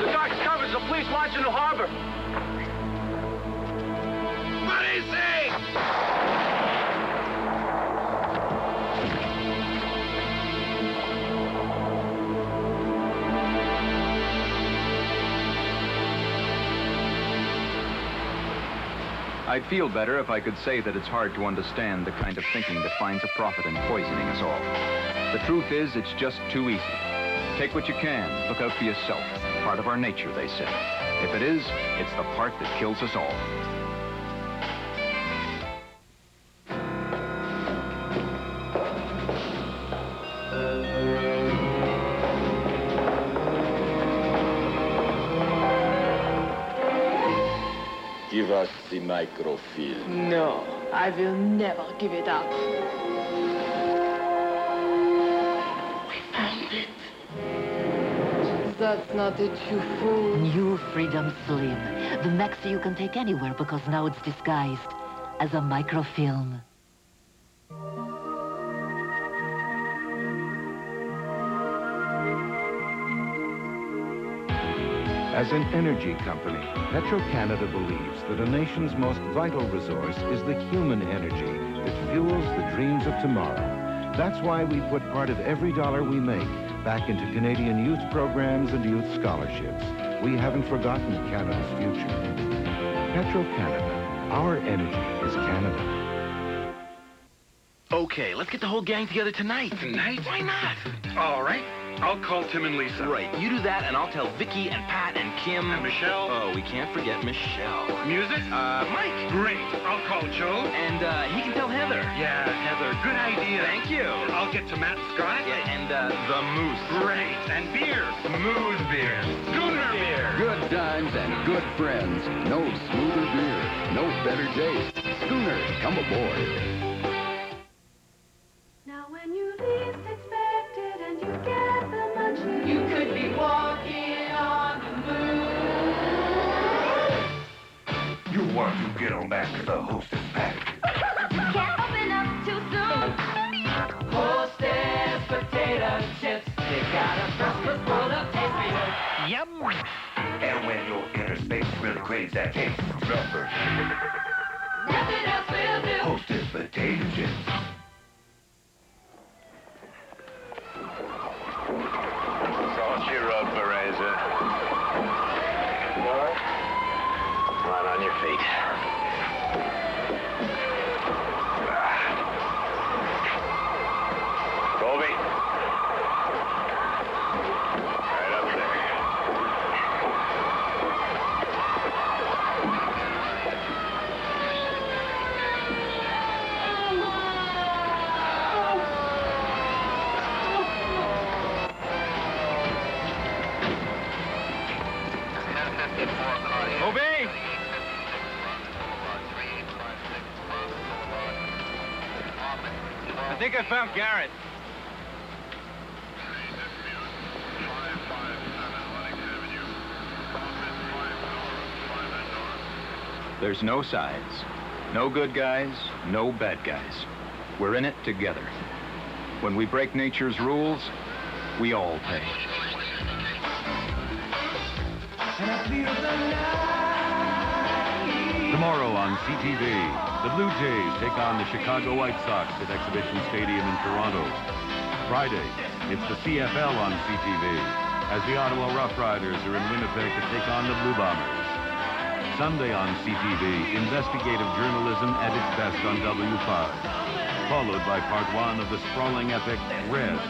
The docks covers the police watch in the harbor. What do you say? I'd feel better if I could say that it's hard to understand the kind of thinking that finds a profit in poisoning us all. The truth is, it's just too easy. Take what you can, look out for yourself. Part of our nature, they say. If it is, it's the part that kills us all. Give us the microfilm. No, I will never give it up. That's not it, you fool. New Freedom Slim. The maxi you can take anywhere because now it's disguised as a microfilm. As an energy company, Petro-Canada believes that a nation's most vital resource is the human energy that fuels the dreams of tomorrow. That's why we put part of every dollar we make back into Canadian youth programs and youth scholarships. We haven't forgotten Canada's future. Petro-Canada, our energy is Canada. Okay, let's get the whole gang together tonight. Tonight? Why not? All right. I'll call Tim and Lisa. Right, you do that, and I'll tell Vicky and Pat and Kim. And Michelle. Oh, we can't forget Michelle. Music? Mike. Great. I'll call Joe. And, he can tell Heather. Yeah, Heather. Good idea. Thank you. I'll get to Matt and Scott. Yeah, and, the Moose. Great. And beer. Smooth beer. Schooner beer. Good times and good friends. No smoother beer. No better taste. Schooner, come aboard. Now when you least expect it and you get the munchies, you could be walking on the moon. You want to get on back to the hostess pack. Can't open up too soon. Hostess potato chips, they got a breakfast full of taste. Yum! And when your inner space really craves that taste, remember, nothing else will do. Hostess potato chips. Don't cheer up, Bereza. All right? Come on your feet. Colby. Right up there. Obey! I think I found Garrett. There's no sides. No good guys, no bad guys. We're in it together. When we break nature's rules, we all pay. Tomorrow on CTV, the Blue Jays take on the Chicago White Sox at Exhibition Stadium in Toronto. Friday, it's the CFL on CTV, as the Ottawa Rough Riders are in Winnipeg to take on the Blue Bombers. Sunday on CTV, investigative journalism at its best on W5, followed by part one of the sprawling epic Reds,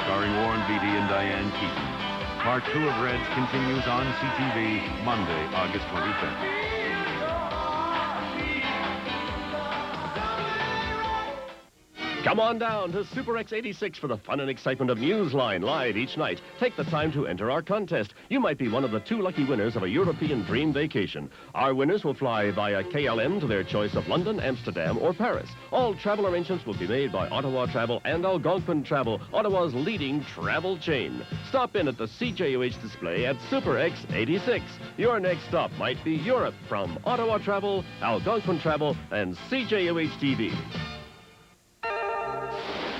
starring Warren Beatty and Diane Keaton. Part two of Reds continues on CTV Monday, August 25th. Come on down to Super X 86 for the fun and excitement of Newsline, live each night. Take the time to enter our contest. You might be one of the 2 lucky winners of a European dream vacation. Our winners will fly via KLM to their choice of London, Amsterdam, or Paris. All travel arrangements will be made by Ottawa Travel and Algonquin Travel, Ottawa's leading travel chain. Stop in at the CJOH display at Super X 86. Your next stop might be Europe from Ottawa Travel, Algonquin Travel, and CJOH TV.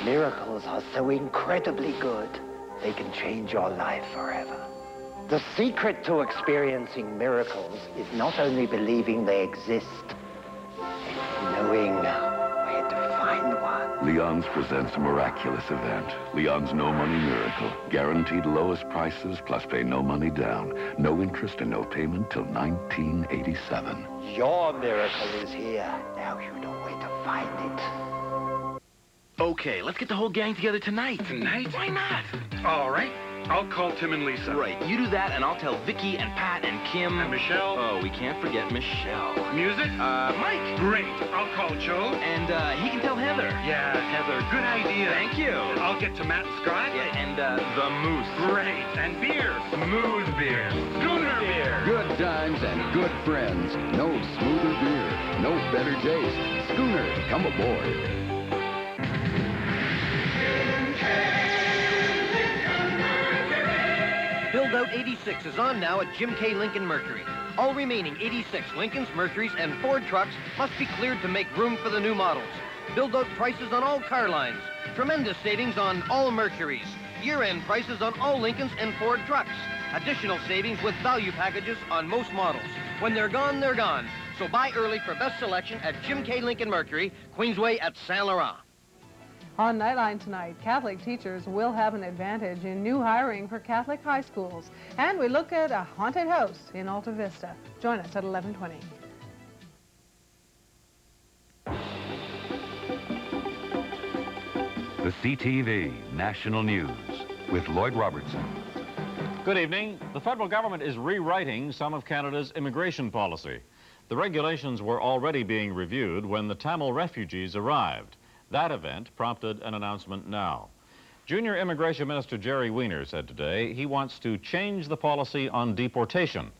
Miracles are so incredibly good, they can change your life forever. The secret to experiencing miracles is not only believing they exist, it's knowing where to find one. Leon's presents a miraculous event. Leon's No Money Miracle. Guaranteed lowest prices plus pay no money down. No interest and no payment till 1987. Your miracle is here. Now you know where to find it. Okay, let's get the whole gang together tonight. Tonight? Why not? All right. I'll call Tim and Lisa. Right, you do that, and I'll tell Vicky and Pat and Kim. And Michelle. Oh, we can't forget Michelle. Music? Mike. Great. I'll call Joe. And, he can tell Heather. Yeah, Heather. Good idea. Thank you. I'll get to Matt and Scott. Yeah, and, the Moose. Great. And beer. Smooth beer. Schooner beer. Good times and good friends. No smoother beer. No better taste. Schooner, come aboard. Build-Out 86 is on now at Jim K. Lincoln Mercury. All remaining 86 Lincolns, Mercurys, and Ford trucks must be cleared to make room for the new models. Build-Out prices on all car lines. Tremendous savings on all Mercurys. Year-end prices on all Lincolns and Ford trucks. Additional savings with value packages on most models. When they're gone, they're gone. So buy early for best selection at Jim K. Lincoln Mercury, Queensway at Saint Laurent. On Nightline tonight, Catholic teachers will have an advantage in new hiring for Catholic high schools. And we look at a haunted house in Alta Vista. Join us at 11:20. The CTV National News with Lloyd Robertson. Good evening. The federal government is rewriting some of Canada's immigration policy. The regulations were already being reviewed when the Tamil refugees arrived. That event prompted an announcement now. Junior Immigration Minister Jerry Weiner said today he wants to change the policy on deportation.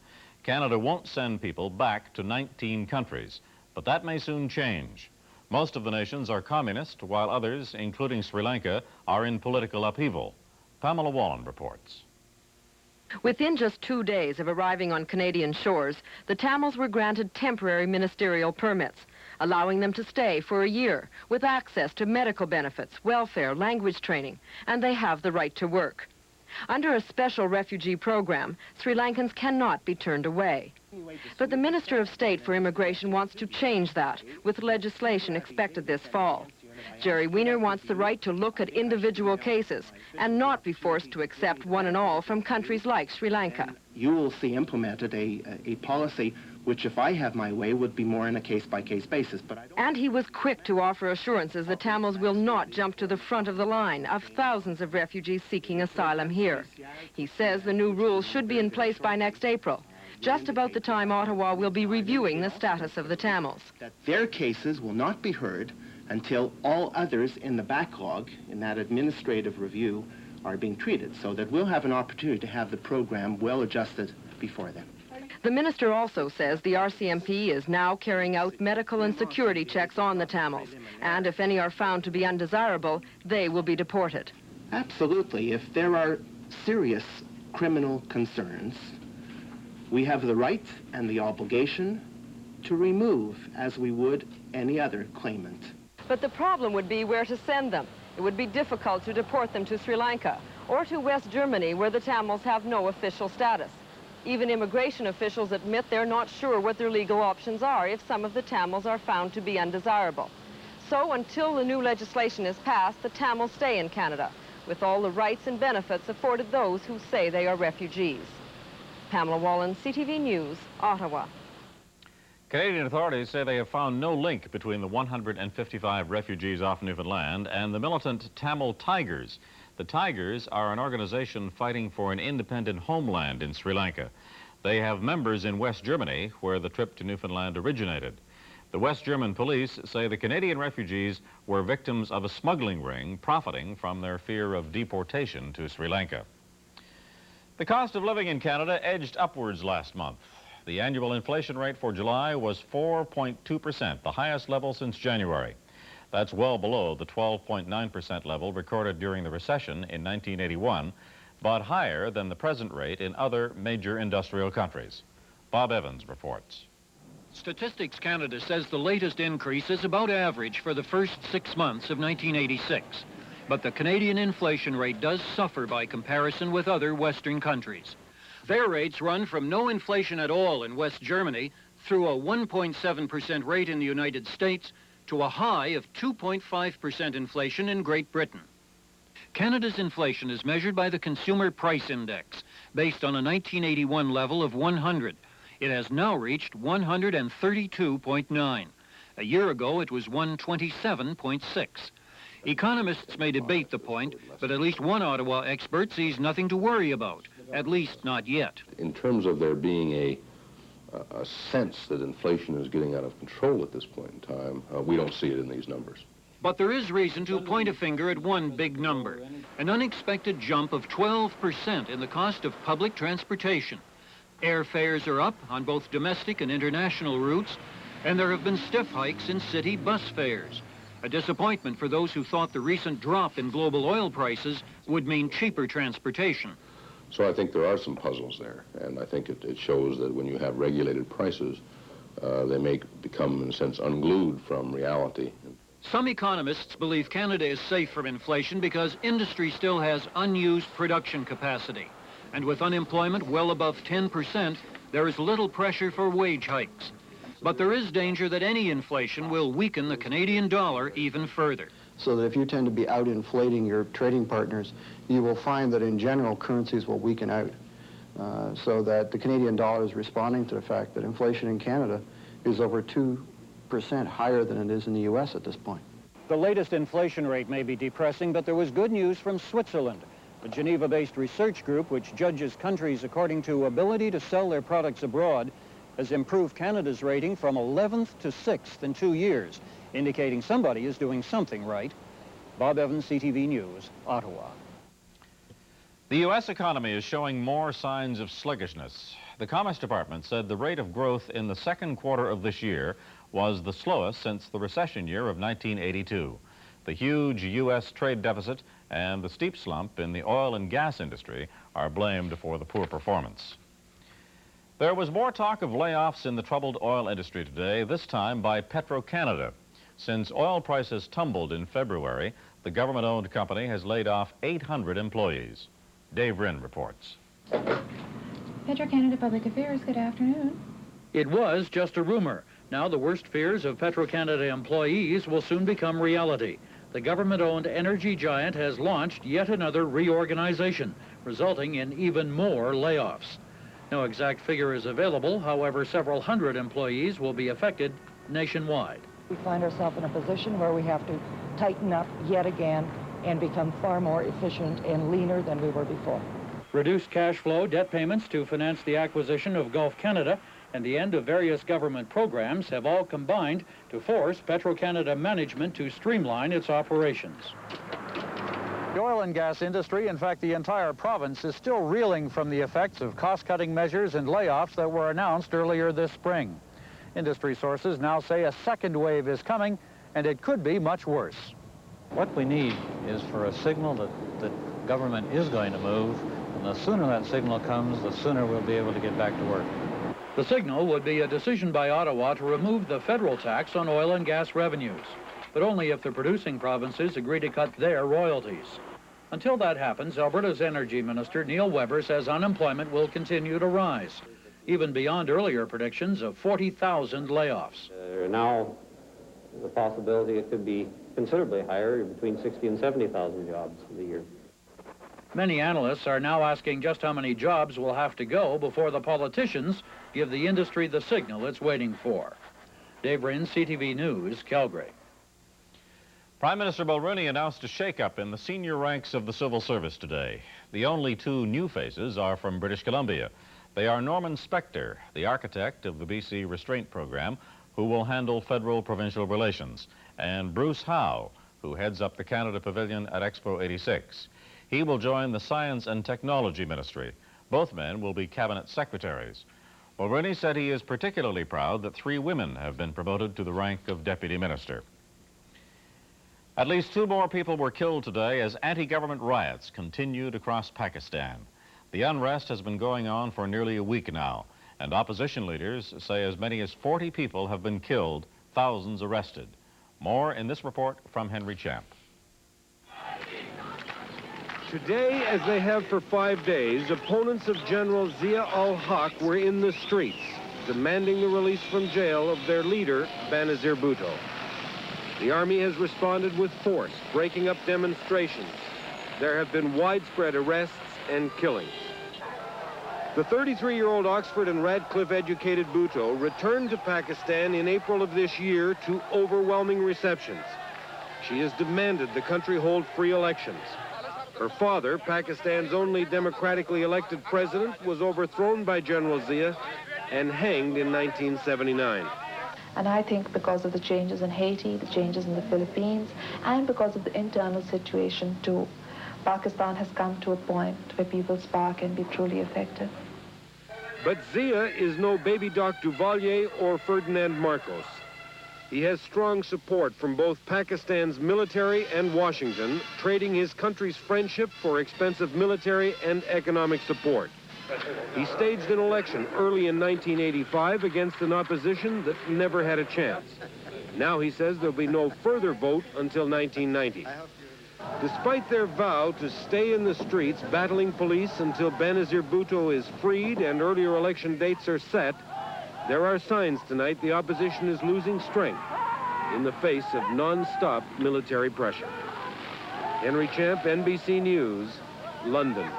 Canada won't send people back to 19 countries, but that may soon change. Most of the nations are communist, while others, including Sri Lanka, are in political upheaval. Pamela Wallen reports. Within just 2 days of arriving on Canadian shores, the Tamils were granted temporary ministerial permits, allowing them to stay for a year with access to medical benefits, welfare, language training, and they have the right to work. Under a special refugee program, Sri Lankans cannot be turned away. But the Minister of State for Immigration wants to change that, with legislation expected this fall. Jerry Weiner wants the right to look at individual cases and not be forced to accept one and all from countries like Sri Lanka. You will see implemented a policy which, if I have my way, would be more in a case-by-case basis. But I don't... And he was quick to offer assurances the Tamils will not jump to the front of the line of thousands of refugees seeking asylum here. He says the new rules should be in place by next April, just about the time Ottawa will be reviewing the status of the Tamils. Their cases will not be heard until all others in the backlog, in that administrative review, are being treated, so that we'll have an opportunity to have the program well adjusted before then. The minister also says the RCMP is now carrying out medical and security checks on the Tamils, and if any are found to be undesirable, they will be deported. Absolutely. If there are serious criminal concerns, we have the right and the obligation to remove, as we would any other claimant. But the problem would be where to send them. It would be difficult to deport them to Sri Lanka or to West Germany, where the Tamils have no official status. Even immigration officials admit they're not sure what their legal options are if some of the Tamils are found to be undesirable. So until the new legislation is passed, the Tamils stay in Canada, with all the rights and benefits afforded those who say they are refugees. Pamela Wallen, CTV News, Ottawa. Canadian authorities say they have found no link between the 155 refugees off Newfoundland and the militant Tamil Tigers. The Tigers are an organization fighting for an independent homeland in Sri Lanka. They have members in West Germany, where the trip to Newfoundland originated. The West German police say the Canadian refugees were victims of a smuggling ring profiting from their fear of deportation to Sri Lanka. The cost of living in Canada edged upwards last month. The annual inflation rate for July was 4.2%, the highest level since January. That's well below the 12.9% level recorded during the recession in 1981, but higher than the present rate in other major industrial countries. Bob Evans reports. Statistics Canada says the latest increase is about average for the first 6 months of 1986. But the Canadian inflation rate does suffer by comparison with other Western countries. Their rates run from no inflation at all in West Germany through a 1.7% rate in the United States to a high of 2.5% inflation in Great Britain. Canada's inflation is measured by the Consumer Price Index, based on a 1981 level of 100. It has now reached 132.9. A year ago, it was 127.6. Economists may debate the point, but at least one Ottawa expert sees nothing to worry about, at least not yet. In terms of there being a sense that inflation is getting out of control at this point in time, we don't see it in these numbers. But there is reason to point a finger at one big number, an unexpected jump of 12% in the cost of public transportation. Airfares are up on both domestic and international routes, and there have been stiff hikes in city bus fares. A disappointment for those who thought the recent drop in global oil prices would mean cheaper transportation. So I think there are some puzzles there, and I think it shows that when you have regulated prices, they may become, in a sense, unglued from reality. Some economists believe Canada is safe from inflation because industry still has unused production capacity. And with unemployment well above 10%, there is little pressure for wage hikes. But there is danger that any inflation will weaken the Canadian dollar even further. So that if you tend to be out inflating your trading partners, you will find that in general currencies will weaken out. So that the Canadian dollar is responding to the fact that inflation in Canada is over 2% higher than it is in the U.S. at this point. The latest inflation rate may be depressing, but there was good news from Switzerland. A Geneva-based research group which judges countries according to ability to sell their products abroad has improved Canada's rating from 11th to 6th in 2 years, indicating somebody is doing something right. Bob Evans, CTV News, Ottawa. The U.S. economy is showing more signs of sluggishness. The Commerce Department said the rate of growth in the second quarter of this year was the slowest since the recession year of 1982. The huge U.S. trade deficit and the steep slump in the oil and gas industry are blamed for the poor performance. There was more talk of layoffs in the troubled oil industry today, this time by Petro-Canada. Since oil prices tumbled in February, the government-owned company has laid off 800 employees. Dave Rinn reports. Petro-Canada Public Affairs, good afternoon. It was just a rumor. Now the worst fears of Petro-Canada employees will soon become reality. The government-owned energy giant has launched yet another reorganization, resulting in even more layoffs. No exact figure is available, however, several hundred employees will be affected nationwide. We find ourselves in a position where we have to tighten up yet again and become far more efficient and leaner than we were before. Reduced cash flow, debt payments to finance the acquisition of Gulf Canada, and the end of various government programs have all combined to force Petro-Canada management to streamline its operations. The oil and gas industry, in fact the entire province, is still reeling from the effects of cost-cutting measures and layoffs that were announced earlier this spring. Industry sources now say a second wave is coming, and it could be much worse. What we need is for a signal that government is going to move, and the sooner that signal comes, the sooner we'll be able to get back to work. The signal would be a decision by Ottawa to remove the federal tax on oil and gas revenues, but only if the producing provinces agree to cut their royalties. Until that happens, Alberta's Energy Minister Neil Weber says unemployment will continue to rise, even beyond earlier predictions of 40,000 layoffs. Now, the possibility it could be considerably higher, between 60 and 70,000 jobs a year. Many analysts are now asking just how many jobs will have to go before the politicians give the industry the signal it's waiting for. Dave Rinn, CTV News, Calgary. Prime Minister Mulroney announced a shake-up in the senior ranks of the civil service today. The only two new faces are from British Columbia. They are Norman Spector, the architect of the BC Restraint Program, who will handle federal-provincial relations, and Bruce Howe, who heads up the Canada Pavilion at Expo 86. He will join the Science and Technology Ministry. Both men will be cabinet secretaries. Mulroney said he is particularly proud that 3 women have been promoted to the rank of deputy minister. At least 2 more people were killed today as anti-government riots continued across Pakistan. The unrest has been going on for nearly a week now, and opposition leaders say as many as 40 people have been killed, thousands arrested. More in this report from Henry Champ. Today, as they have for 5 days, opponents of General Zia al-Haq were in the streets, demanding the release from jail of their leader, Benazir Bhutto. The army has responded with force, breaking up demonstrations. There have been widespread arrests and killings. The 33-year-old Oxford and Radcliffe-educated Bhutto returned to Pakistan in April of this year to overwhelming receptions. She has demanded the country hold free elections. Her father, Pakistan's only democratically elected president, was overthrown by General Zia and hanged in 1979. And I think because of the changes in Haiti, the changes in the Philippines, and because of the internal situation too, Pakistan has come to a point where people's power can be truly effective. But Zia is no baby Doc Duvalier or Ferdinand Marcos. He has strong support from both Pakistan's military and Washington, trading his country's friendship for expensive military and economic support. He staged an election early in 1985 against an opposition that never had a chance. Now he says there'll be no further vote until 1990. Despite their vow to stay in the streets battling police until Benazir Bhutto is freed and earlier election dates are set, there are signs tonight the opposition is losing strength in the face of non-stop military pressure. Henry Champ, NBC News, London.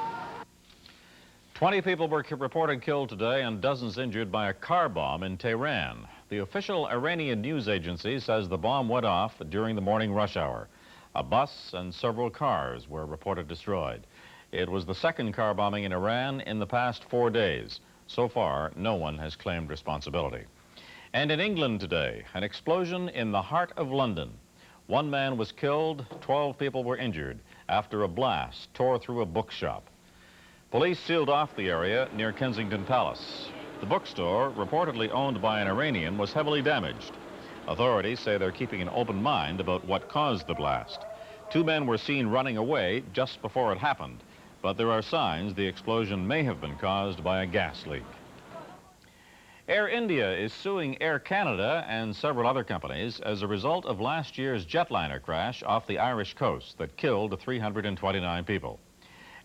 20 people were reported killed today and dozens injured by a car bomb in Tehran. The official Iranian news agency says the bomb went off during the morning rush hour. A bus and several cars were reported destroyed. It was the second car bombing in Iran in the past 4 days. So far, no one has claimed responsibility. And in England today, an explosion in the heart of London. 1 man was killed, 12 people were injured after a blast tore through a bookshop. Police sealed off the area near Kensington Palace. The bookstore, reportedly owned by an Iranian, was heavily damaged. Authorities say they're keeping an open mind about what caused the blast. 2 men were seen running away just before it happened, but there are signs the explosion may have been caused by a gas leak. Air India is suing Air Canada and several other companies as a result of last year's jetliner crash off the Irish coast that killed 329 people.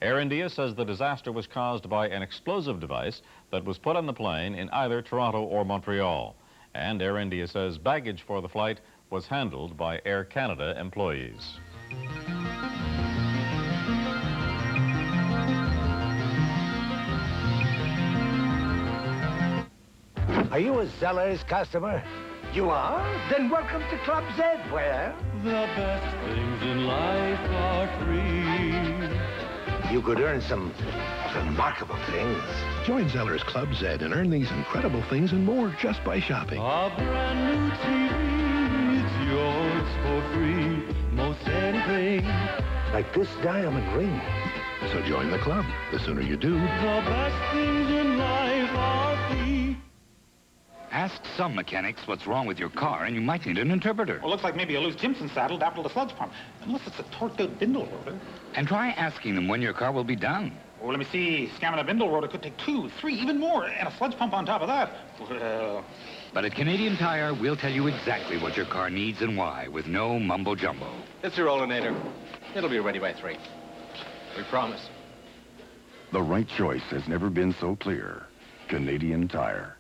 Air India says the disaster was caused by an explosive device that was put on the plane in either Toronto or Montreal. And Air India says baggage for the flight was handled by Air Canada employees. Are you a Zeller's customer? You are? Then welcome to Club Z, where the best things in life are free. you could earn some remarkable things. Join Zeller's Club Z and earn these incredible things and more just by shopping. A brand new TV, it's yours for free. Most anything. Like this diamond ring. So join the club. The sooner you do. The best things in life are free. Ask some mechanics what's wrong with your car, and you might need an interpreter. Well, looks like maybe a loose Jimson saddle dappled a sludge pump. Unless it's a torqued-out bindle rotor. And try asking them when your car will be done. Oh, let me see. Scamming a bindle rotor could take 2, 3, even more, and a sludge pump on top of that. Well... But at Canadian Tire, we'll tell you exactly what your car needs and why, with no mumbo-jumbo. It's your Rollinator. It'll be ready by 3. We promise. The right choice has never been so clear. Canadian Tire.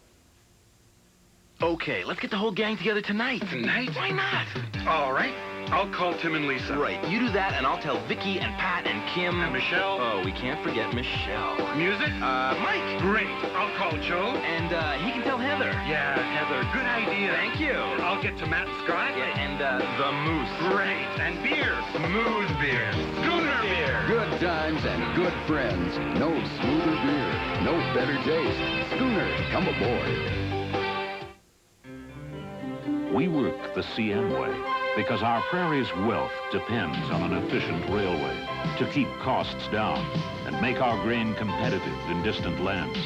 Okay, let's get the whole gang together tonight. Tonight? Why not? All right. I'll call Tim and Lisa. Right, you do that, and I'll tell Vicky and Pat and Kim. And Michelle. Oh, we can't forget Michelle. Music? Mike. Great. I'll call Joe. And, he can tell Heather. Yeah, Heather. Good idea. Thank you. I'll get to Matt and Scott. Yeah, and, the Moose. Great. And beer. Smooth beer. Schooner beer. Good times and good friends. No smoother beer. No better taste. Schooner, come aboard. We work the CN way because our prairie's wealth depends on an efficient railway to keep costs down and make our grain competitive in distant lands.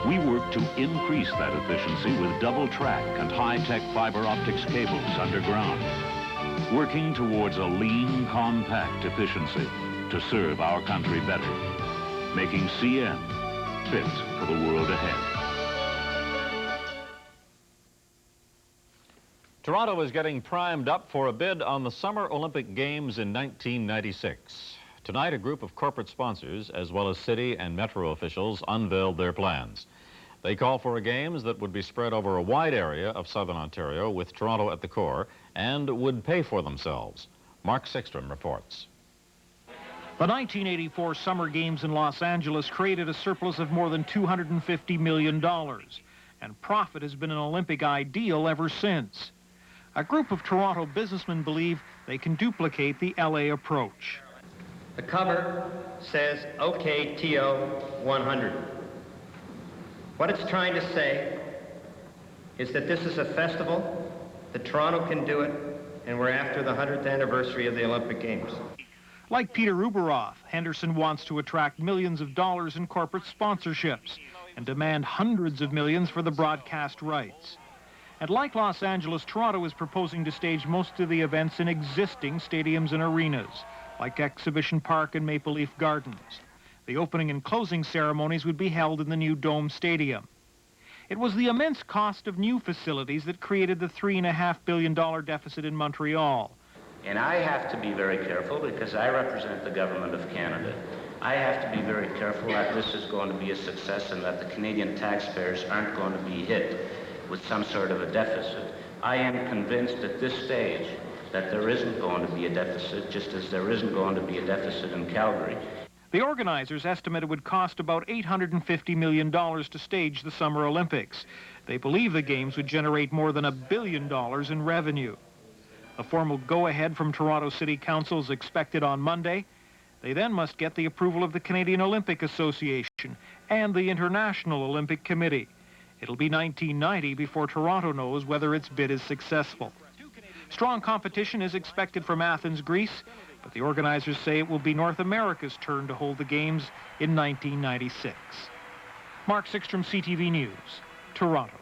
We work to increase that efficiency with double track and high-tech fiber optics cables underground, working towards a lean, compact efficiency to serve our country better, making CN fit for the world ahead. Toronto is getting primed up for a bid on the Summer Olympic Games in 1996. Tonight, a group of corporate sponsors, as well as city and metro officials, unveiled their plans. They call for a Games that would be spread over a wide area of southern Ontario, with Toronto at the core, and would pay for themselves. Mark Sickstrom reports. The 1984 Summer Games in Los Angeles created a surplus of more than $250 million, and profit has been an Olympic ideal ever since. A group of Toronto businessmen believe they can duplicate the LA approach. The cover says, OK, TO 100. What it's trying to say is that this is a festival, that Toronto can do it, and we're after the 100th anniversary of the Olympic Games. Like Peter Uberoth, Henderson wants to attract millions of dollars in corporate sponsorships and demand hundreds of millions for the broadcast rights. And like Los Angeles, Toronto is proposing to stage most of the events in existing stadiums and arenas, like Exhibition Park and Maple Leaf Gardens. The opening and closing ceremonies would be held in the new Dome Stadium. It was the immense cost of new facilities that created the $3.5 billion deficit in Montreal. And I have to be very careful because I represent the government of Canada. I have to be very careful that this is going to be a success and that the Canadian taxpayers aren't going to be hit with some sort of a deficit. I am convinced at this stage that there isn't going to be a deficit, just as there isn't going to be a deficit in Calgary. The organizers estimate it would cost about $850 million to stage the Summer Olympics. They believe the Games would generate more than $1 billion in revenue. A formal go-ahead from Toronto City Council is expected on Monday. They then must get the approval of the Canadian Olympic Association and the International Olympic Committee. It'll be 1990 before Toronto knows whether its bid is successful. Strong competition is expected from Athens, Greece, but the organizers say it will be North America's turn to hold the Games in 1996. Mark Sickstrom, CTV News, Toronto.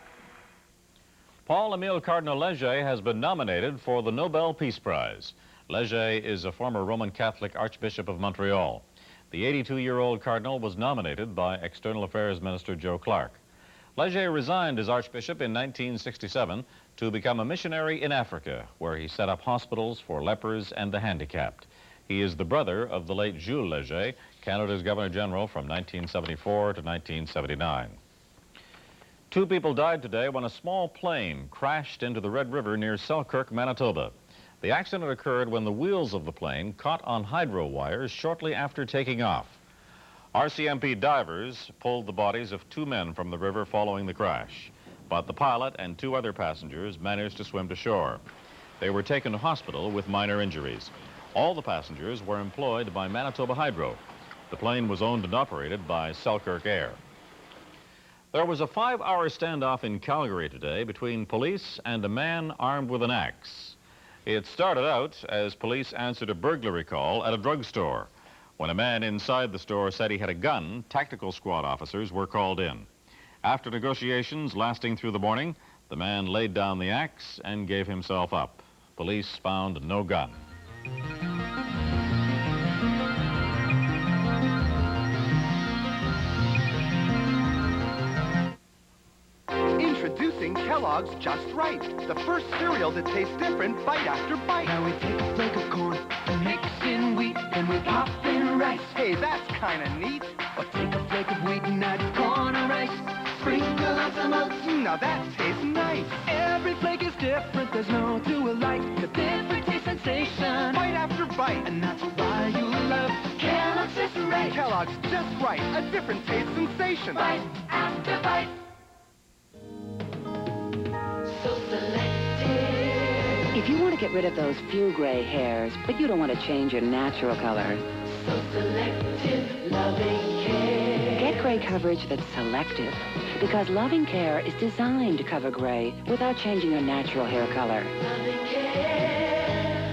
Paul-Émile Cardinal-Léger has been nominated for the Nobel Peace Prize. Léger is a former Roman Catholic Archbishop of Montreal. The 82-year-old cardinal was nominated by External Affairs Minister Joe Clark. Léger resigned as Archbishop in 1967 to become a missionary in Africa, where he set up hospitals for lepers and the handicapped. He is the brother of the late Jules Léger, Canada's Governor-General from 1974 to 1979. 2 people died today when a small plane crashed into the Red River near Selkirk, Manitoba. The accident occurred when the wheels of the plane caught on hydro wires shortly after taking off. RCMP divers pulled the bodies of 2 men from the river following the crash, but the pilot and 2 other passengers managed to swim to shore. They were taken to hospital with minor injuries. All the passengers were employed by Manitoba Hydro. The plane was owned and operated by Selkirk Air. There was a 5-hour standoff in Calgary today between police and a man armed with an axe. It started out as police answered a burglary call at a drugstore. When a man inside the store said he had a gun, tactical squad officers were called in. After negotiations lasting through the morning, the man laid down the axe and gave himself up. Police found no gun. Introducing Kellogg's Just Right, the first cereal that tastes different bite after bite. Now we take a flake of corn and mix in wheat, and we pop in rice. Hey, that's kind of neat. Or take a flake of wheat and add corn or rice. Sprinkle on some oats. Now that tastes nice. Every flake is different, there's no two alike. The different taste sensation, bite after bite, and that's why you love Kellogg's Just Right. Kellogg's Just Right, a different taste sensation. Bite after bite. So selective. If you want to get rid of those few gray hairs, but you don't want to change your natural color, so selective loving care. Get gray coverage that's selective, because Loving Care is designed to cover gray without changing your natural hair color.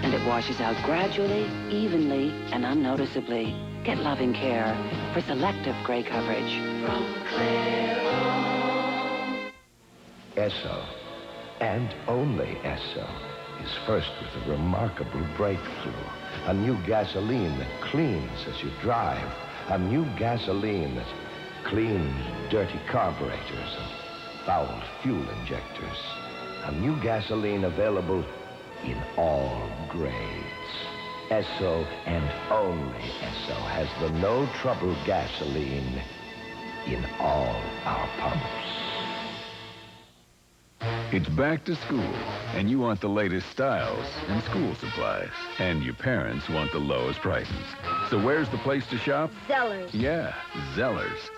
And it washes out gradually, evenly, and unnoticeably. Get Loving Care for selective gray coverage. From Clairol. Esso, and only Esso, is first with a remarkable breakthrough. A new gasoline that cleans as you drive. A new gasoline that cleans dirty carburetors and foul fuel injectors. A new gasoline available in all grades. Esso and only Esso has the no-trouble gasoline in all our pumps. It's back to school, and you want the latest styles and school supplies. And your parents want the lowest prices. So where's the place to shop? Zellers. Yeah, Zellers.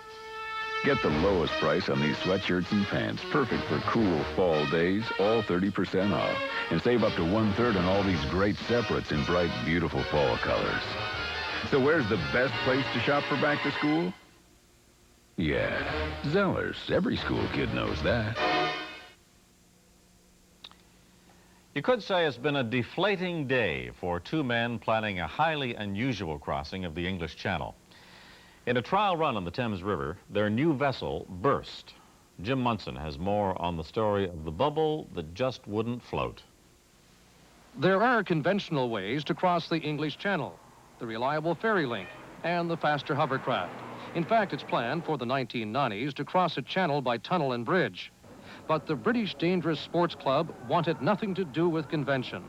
Get the lowest price on these sweatshirts and pants, perfect for cool fall days, all 30% off. And save up to 1/3 on all these great separates in bright, beautiful fall colors. So where's the best place to shop for back to school? Yeah, Zellers. Every school kid knows that. You could say it's been a deflating day for two men planning a highly unusual crossing of the English Channel. In a trial run on the Thames River, their new vessel burst. Jim Munson has more on the story of the bubble that just wouldn't float. There are conventional ways to cross the English Channel, the reliable ferry link and the faster hovercraft. In fact, it's planned for the 1990s to cross a channel by tunnel and bridge. But the British Dangerous Sports Club wanted nothing to do with convention.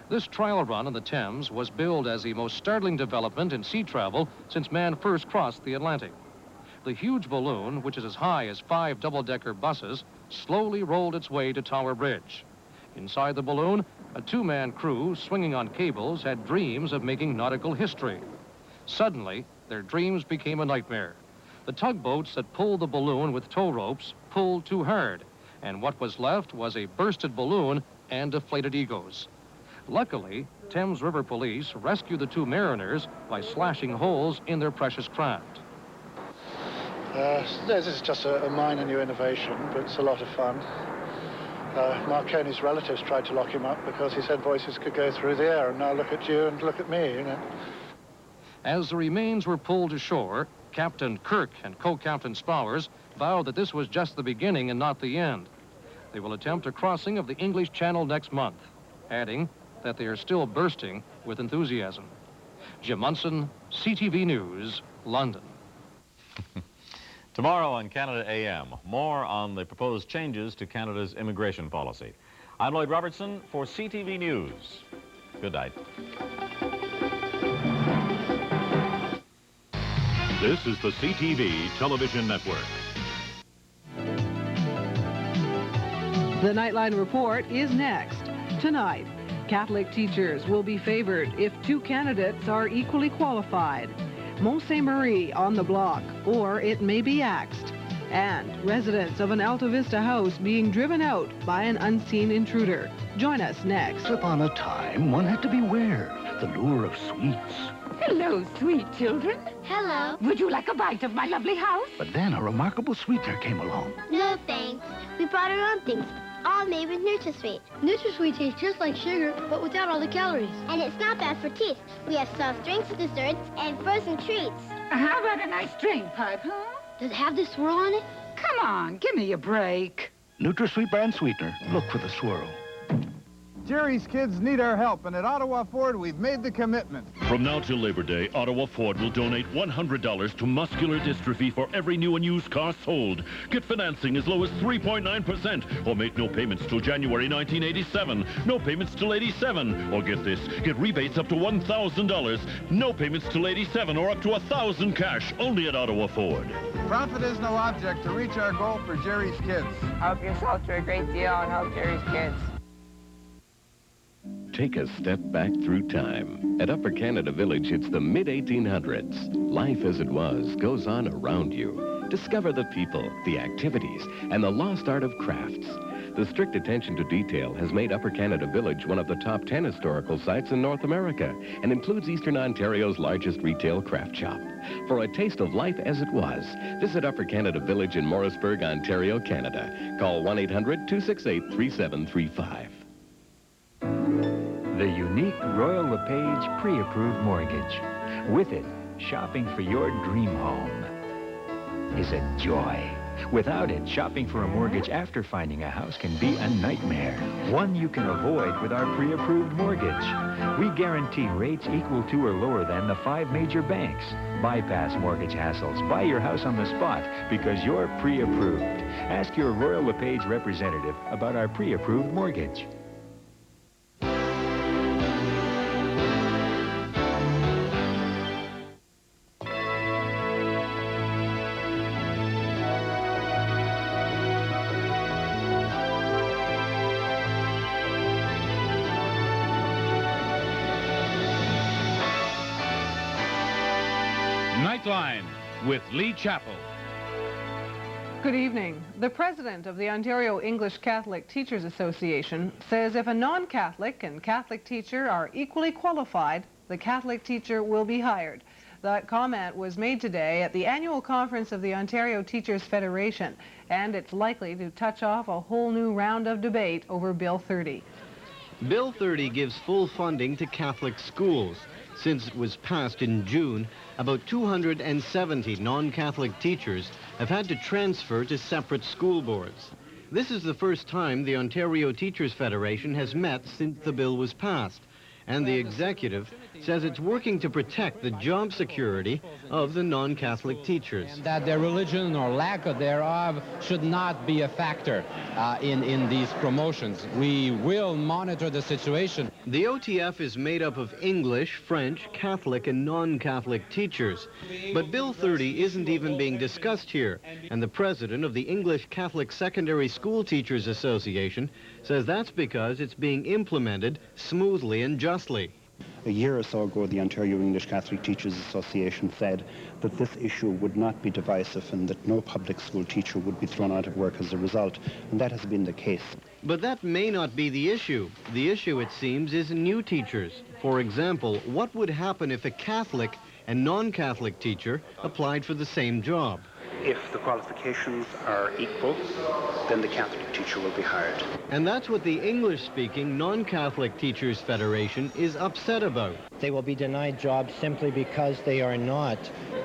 This trial run on the Thames was billed as the most startling development in sea travel since man first crossed the Atlantic. The huge balloon, which is as high as 5 double-decker buses, slowly rolled its way to Tower Bridge. Inside the balloon, a two-man crew swinging on cables had dreams of making nautical history. Suddenly, their dreams became a nightmare. The tugboats that pulled the balloon with tow ropes pulled too hard, and what was left was a bursted balloon and deflated egos. Luckily, Thames River Police rescued the two mariners by slashing holes in their precious craft. This is just a minor new innovation, but it's a lot of fun. Marconi's relatives tried to lock him up because he said voices could go through the air, and now look at you and look at me, you know. As the remains were pulled ashore, Captain Kirk and Co-Captain Spowers vowed that this was just the beginning and not the end. They will attempt a crossing of the English Channel next month, adding that they are still bursting with enthusiasm. Jim Munson, CTV News, London. Tomorrow on Canada AM, more on the proposed changes to Canada's immigration policy. I'm Lloyd Robertson for CTV News. Good night. This is the CTV Television Network. The Nightline Report is next. Tonight, Catholic teachers will be favored if two candidates are equally qualified. Mont Saint Marie on the block, or it may be axed. And residents of an Alta Vista house being driven out by an unseen intruder. Join us next. Once upon a time, one had to beware the lure of sweets. Hello, sweet children. Hello. Would you like a bite of my lovely house? But then a remarkable sweetener came along. No, thanks. We brought our own things, all made with NutraSweet. NutraSweet tastes just like sugar, but without all the calories. And it's not bad for teeth. We have soft drinks, desserts, and frozen treats. How about a nice drink pipe, huh? Does it have this swirl on it? Come on, give me a break. NutraSweet brand sweetener. Look for the swirl. Jerry's kids need our help, and at Ottawa Ford, we've made the commitment. From now till Labor Day, Ottawa Ford will donate $100 to muscular dystrophy for every new and used car sold. Get financing as low as 3.9%, or make no payments till January 1987. No payments till 87. Or get this, get rebates up to $1,000. No payments till 87, or up to $1,000 cash, only at Ottawa Ford. Profit is no object to reach our goal for Jerry's kids. Help yourself to a great deal and help Jerry's kids. Take a step back through time. At Upper Canada Village, it's the mid-1800s. Life as it was goes on around you. Discover the people, the activities, and the lost art of crafts. The strict attention to detail has made Upper Canada Village one of the top 10 historical sites in North America and includes Eastern Ontario's largest retail craft shop. For a taste of life as it was, visit Upper Canada Village in Morrisburg, Ontario, Canada. Call 1-800-268-3735. The unique Royal LePage pre-approved mortgage. With it, shopping for your dream home is a joy. Without it, shopping for a mortgage after finding a house can be a nightmare. One you can avoid with our pre-approved mortgage. We guarantee rates equal to or lower than the 5 major banks. Bypass mortgage hassles. Buy your house on the spot because you're pre-approved. Ask your Royal LePage representative about our pre-approved mortgage. Nightline with Lee Chappell. Good evening. The president of the Ontario English Catholic Teachers Association says if a non-Catholic and Catholic teacher are equally qualified, the Catholic teacher will be hired. That comment was made today at the annual conference of the Ontario Teachers Federation, and it's likely to touch off a whole new round of debate over Bill 30. Bill 30 gives full funding to Catholic schools. Since it was passed in June, about 270 non-Catholic teachers have had to transfer to separate school boards. This is the first time the Ontario Teachers Federation has met since the bill was passed, and the executive says it's working to protect the job security of the non-Catholic teachers. And that their religion or lack thereof should not be a factor in these promotions. We will monitor the situation. The OTF is made up of English, French, Catholic, and non-Catholic teachers. But Bill 30 isn't even being discussed here, and the president of the English Catholic Secondary School Teachers Association says that's because it's being implemented smoothly and justly. A year or so ago, the Ontario English Catholic Teachers Association said that this issue would not be divisive and that no public school teacher would be thrown out of work as a result, and that has been the case. But that may not be the issue. The issue, it seems, is new teachers. For example, what would happen if a Catholic and non-Catholic teacher applied for the same job? If the qualifications are equal, then the Catholic teacher will be hired. And that's what the English-speaking non-Catholic Teachers Federation is upset about. They will be denied jobs simply because they are not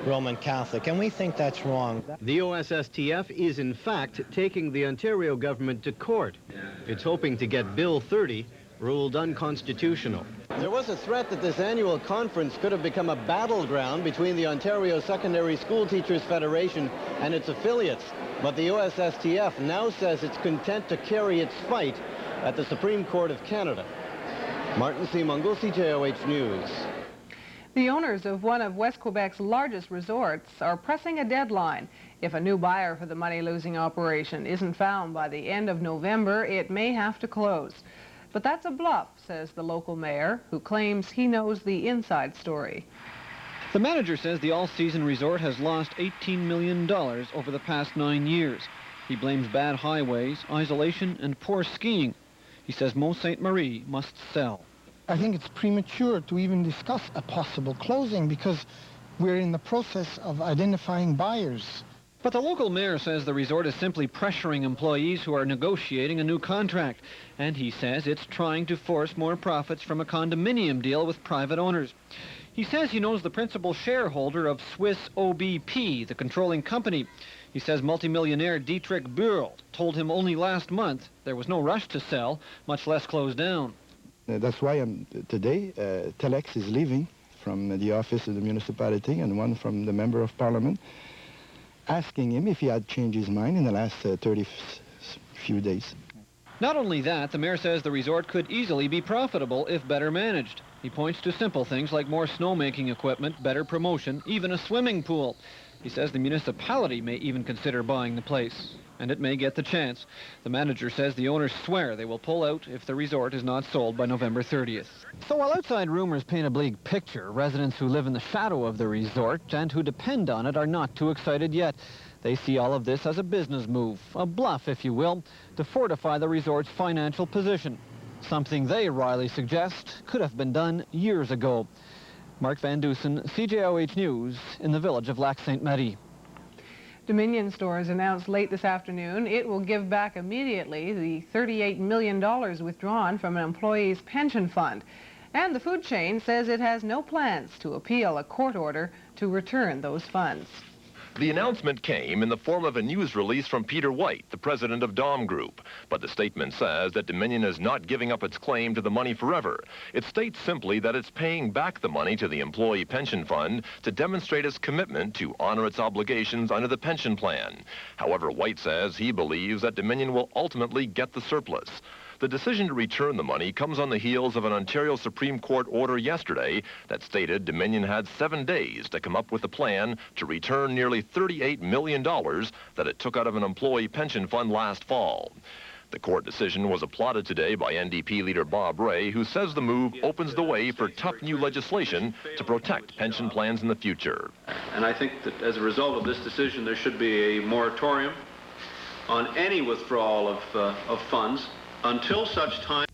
Roman Catholic, and we think that's wrong. The OSSTF is, in fact, taking the Ontario government to court. It's hoping to get Bill 30 ruled unconstitutional. There was a threat that this annual conference could have become a battleground between the Ontario Secondary School Teachers Federation and its affiliates, but the OSSTF now says it's content to carry its fight at the Supreme Court of Canada. Martin C. Mungle, CJOH News. The owners of one of West Quebec's largest resorts are pressing a deadline. If a new buyer for the money-losing operation isn't found by the end of November, it may have to close. But that's a bluff, says the local mayor, who claims he knows the inside story. The manager says the all-season resort has lost $18 million over the past 9 years. He blames bad highways, isolation, and poor skiing. He says Mont Ste. Marie must sell. I think it's premature to even discuss a possible closing because we're in the process of identifying buyers. But the local mayor says the resort is simply pressuring employees who are negotiating a new contract. And he says it's trying to force more profits from a condominium deal with private owners. He says he knows the principal shareholder of Swiss OBP, the controlling company. He says multimillionaire Dietrich Burl told him only last month there was no rush to sell, much less close down. That's why today Telex is leaving from the office of the municipality and one from the Member of Parliament, asking him if he had changed his mind in the last 30 few days. Not only that, the mayor says the resort could easily be profitable if better managed. He points to simple things like more snowmaking equipment, better promotion, even a swimming pool. He says the municipality may even consider buying the place, and it may get the chance. The manager says the owners swear they will pull out if the resort is not sold by November 30th. So while outside rumors paint a bleak picture, residents who live in the shadow of the resort and who depend on it are not too excited yet. They see all of this as a business move, a bluff, if you will, to fortify the resort's financial position. Something they, Riley, suggest could have been done years ago. Mark Van Dusen, CJOH News, in the village of Lac Ste. Marie. Dominion Stores announced late this afternoon it will give back immediately the $38 million withdrawn from an employee's pension fund. And the food chain says it has no plans to appeal a court order to return those funds. The announcement came in the form of a news release from Peter White, the president of Dom Group. But the statement says that Dominion is not giving up its claim to the money forever. It states simply that it's paying back the money to the employee pension fund to demonstrate its commitment to honor its obligations under the pension plan. However, White says he believes that Dominion will ultimately get the surplus. The decision to return the money comes on the heels of an Ontario Supreme Court order yesterday that stated Dominion had 7 days to come up with a plan to return nearly $38 million that it took out of an employee pension fund last fall. The court decision was applauded today by NDP leader Bob Rae, who says the move opens the way for tough new legislation to protect pension plans in the future. And I think that as a result of this decision, there should be a moratorium on any withdrawal of funds until such time